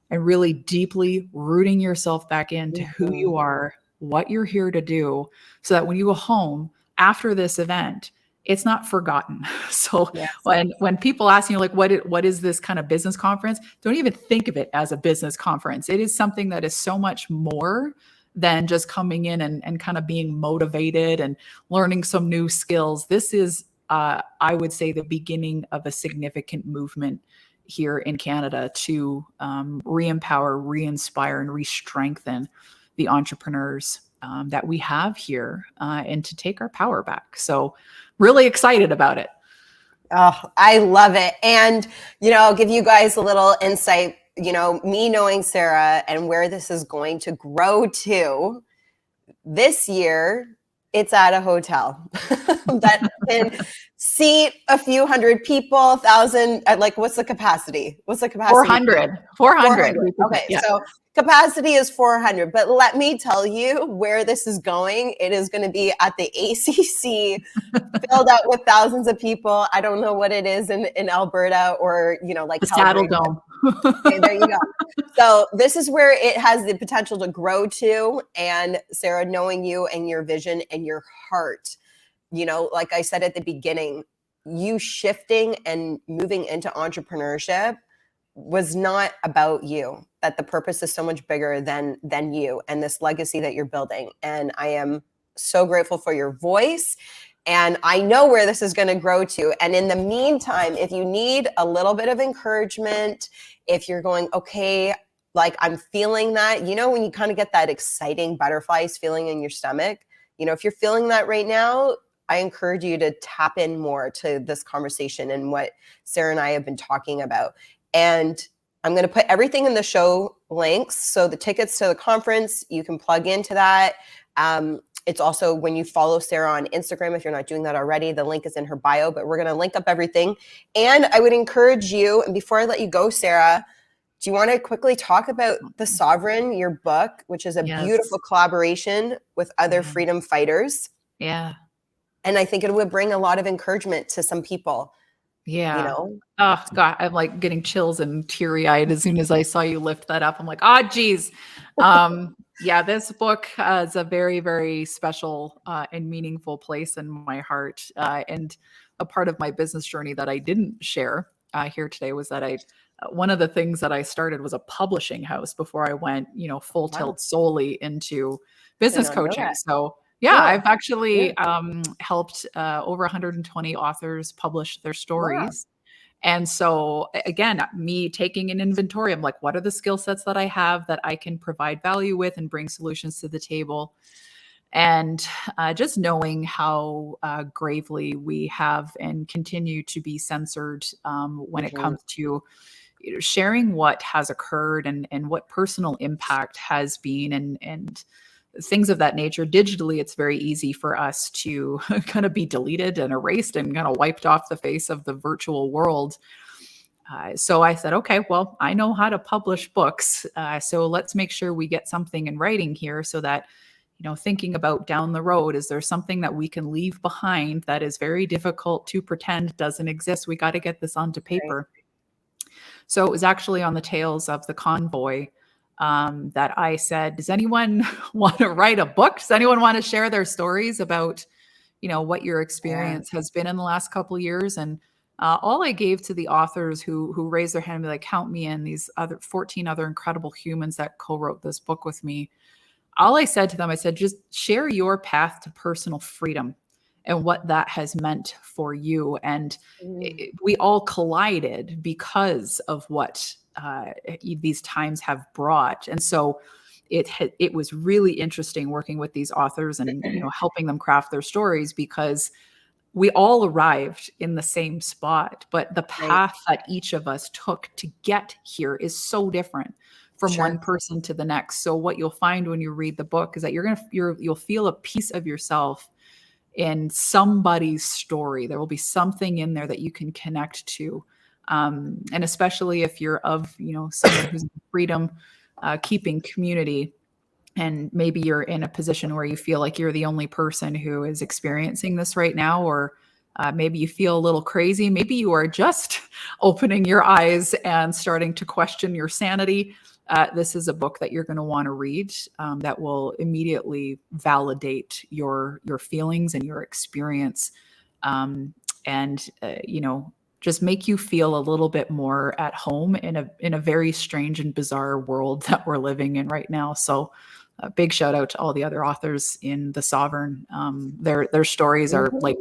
and really deeply rooting yourself back into who you are, what you're here to do, so that when you go home after this event, it's not forgotten. So when people ask you like, what is this kind of business conference? Don't even think of it as a business conference. It is something that is so much more than just coming in and kind of being motivated and learning some new skills. This is, I would say, the beginning of a significant movement here in Canada to re-empower, re-inspire, and re-strengthen the entrepreneurs that we have here and to take our power back. So really excited about it. Oh, I love it. And, I'll give you guys a little insight, me knowing Sarah and where this is going to grow to this year. It's at a hotel that can seat a few hundred people, 1,000. Like, what's the capacity? 400. Okay. Yeah. So capacity is 400, but let me tell you where this is going. It is going to be at the ACC, filled out with thousands of people. I don't know what it is in Alberta or, like the Saddle Dome. Okay, there you go. So this is where it has the potential to grow to. And Sarah, knowing you and your vision and your heart, like I said at the beginning, you shifting and moving into entrepreneurship was not about you, that the purpose is so much bigger than you and this legacy that you're building. And I am so grateful for your voice. And I know where this is going to grow to. And in the meantime, if you need a little bit of encouragement, if you're going, okay, like I'm feeling that, when you kind of get that exciting butterflies feeling in your stomach, if you're feeling that right now, I encourage you to tap in more to this conversation and what Sarah and I have been talking about. And I'm going to put everything in the show links. So the tickets to the conference, you can plug into that. It's also when you follow Sarah on Instagram, if you're not doing that already, the link is in her bio, but we're going to link up everything. And I would encourage you, and before I let you go, Sarah, do you want to quickly talk about The Sovereign, your book, which is a beautiful collaboration with other freedom fighters? Yeah. And I think it would bring a lot of encouragement to some people. Yeah. Oh God, I'm like getting chills and teary eyed as soon as I saw you lift that up. I'm like, oh, geez. Yeah, this book is a very, very special and meaningful place in my heart. And a part of my business journey that I didn't share here today was that one of the things that I started was a publishing house before I went, full tilt solely into business coaching. So yeah, I've actually helped over 120 authors publish their stories. Wow. And so again, me taking an inventory, I'm like, what are the skill sets that I have that I can provide value with and bring solutions to the table? And just knowing how gravely we have and continue to be censored when it comes to sharing what has occurred and what personal impact has been and things of that nature. Digitally, it's very easy for us to kind of be deleted and erased and kind of wiped off the face of the virtual world. So I said, okay, well, I know how to publish books. So let's make sure we get something in writing here so that, thinking about down the road, is there something that we can leave behind that is very difficult to pretend doesn't exist? We got to get this onto paper. Right. So it was actually on the tails of the convoy that I said, does anyone want to write a book? Does anyone want to share their stories about, what your experience has been in the last couple of years? And all I gave to the authors who raised their hand and be like, count me in, these 14 other incredible humans that co-wrote this book with me. All I said to them, I said, just share your path to personal freedom and what that has meant for you. And we all collided because of what these times have brought. And so it was really interesting working with these authors and, helping them craft their stories, because we all arrived in the same spot, but the path that each of us took to get here is so different from one person to the next. So what you'll find when you read the book is that you'll feel a piece of yourself in somebody's story. There will be something in there that you can connect to. And especially if you're of, someone who's in freedom, keeping community, and maybe you're in a position where you feel like you're the only person who is experiencing this right now, or maybe you feel a little crazy. Maybe you are just opening your eyes and starting to question your sanity. This is a book that you're going to want to read that will immediately validate your feelings and your experience, and just make you feel a little bit more at home in a very strange and bizarre world that we're living in right now. So a big shout out to all the other authors in The Sovereign. Their stories are like,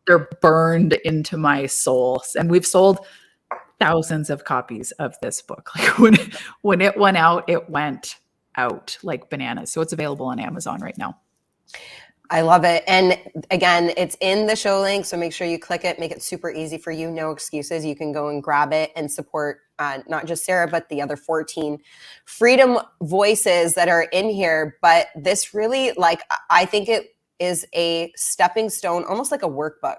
they're burned into my soul. And we've sold thousands of copies of this book. Like when it went out like bananas. So it's available on Amazon right now. I love it. And again, it's in the show link. So make sure you click it, make it super easy for you. No excuses. You can go and grab it and support not just Sarah, but the other 14 freedom voices that are in here. But this really, I think it is a stepping stone, almost like a workbook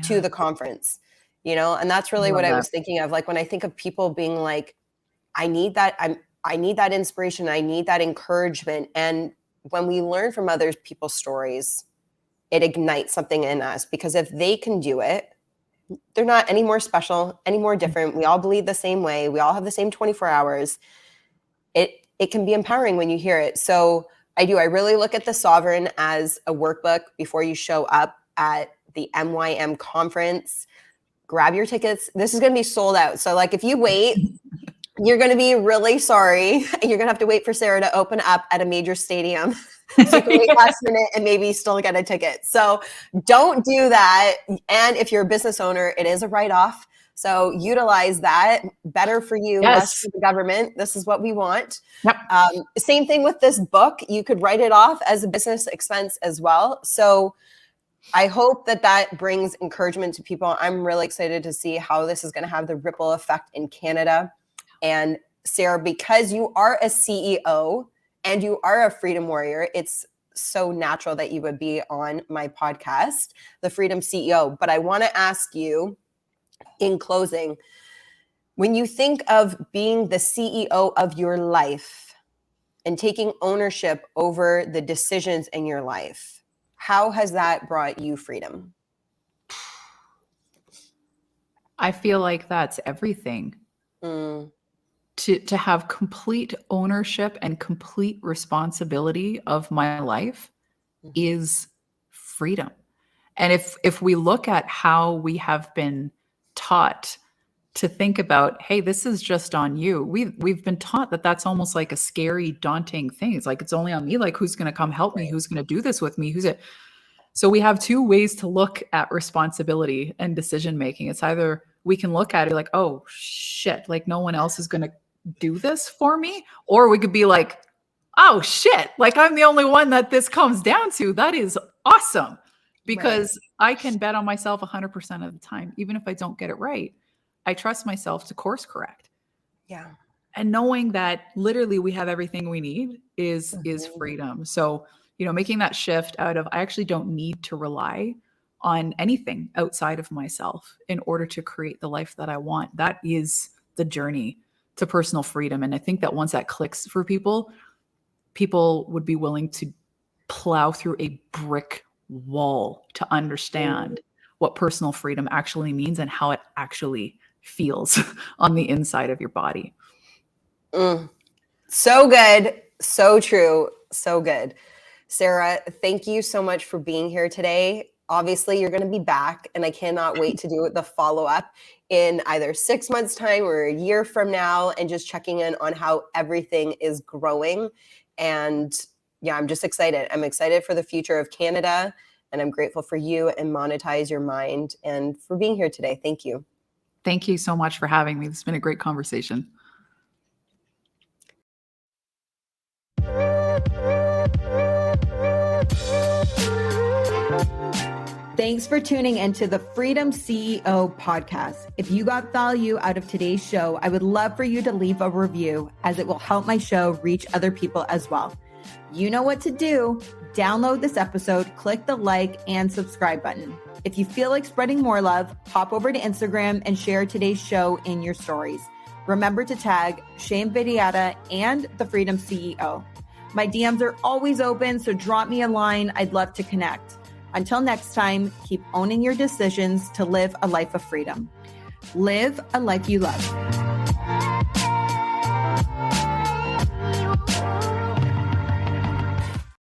to the conference, and that's really what I was thinking of. Like when I think of people being like, I need that inspiration. I need that encouragement. And when we learn from other people's stories, it ignites something in us, because if they can do it, they're not any more special, any more different. We all bleed the same way. We all have the same 24 hours. It can be empowering when you hear it. So I really look at The Sovereign as a workbook before you show up at the MYM conference. Grab your tickets. This is going to be sold out. So if you wait, you're going to be really sorry. You're going to have to wait for Sarah to open up at a major stadium. So you can wait last minute and maybe still get a ticket. So don't do that. And if you're a business owner, it is a write-off. So utilize that. Better for you, less for the government. This is what we want. Yep. Same thing with this book. You could write it off as a business expense as well. So I hope that brings encouragement to people. I'm really excited to see how this is going to have the ripple effect in Canada. And Sarah, because you are a CEO and you are a freedom warrior, it's so natural that you would be on my podcast, The Freedom CEO. But I want to ask you in closing, when you think of being the CEO of your life and taking ownership over the decisions in your life, how has that brought you freedom? I feel like that's everything. To have complete ownership and complete responsibility of my life is freedom. And if we look at how we have been taught to think about, hey, this is just on you. We've been taught that that's almost like a scary, daunting thing. It's like, it's only on me. Like, who's going to come help me? Who's going to do this with me? So we have two ways to look at responsibility and decision making. It's either we can look at it like, oh shit, like no one else is going to do this for me. Or we could be like, oh shit, like I'm the only one that this comes down to. That is awesome, because I can bet on myself 100% of the time. Even if I don't get it right, I trust myself to course correct. Yeah. And knowing that literally we have everything we need is freedom. So, making that shift out of, I actually don't need to rely on anything outside of myself in order to create the life that I want. That is the journey to personal freedom. And I think that once that clicks for people would be willing to plow through a brick wall to understand what personal freedom actually means and how it actually feels on the inside of your body. So good. So true. So good. Sarah, thank you so much for being here today. Obviously, you're going to be back, and I cannot wait to do the follow-up in either 6 months' time or a year from now, and just checking in on how everything is growing. And yeah, I'm just excited. I'm excited for the future of Canada And I'm grateful for you and Monetize Your Mind and for being here today. Thank you. Thank you so much for having me. This has been a great conversation. Thanks for tuning into the Freedom CEO podcast. If you got value out of today's show, I would love for you to leave a review, as it will help my show reach other people as well. You know what to do. Download this episode, click the like and subscribe button. If you feel like spreading more love, hop over to Instagram and share today's show in your stories. Remember to tag Shane Vidiata and the Freedom CEO. My DMs are always open, so drop me a line. I'd love to connect. Until next time, keep owning your decisions to live a life of freedom. Live a life you love.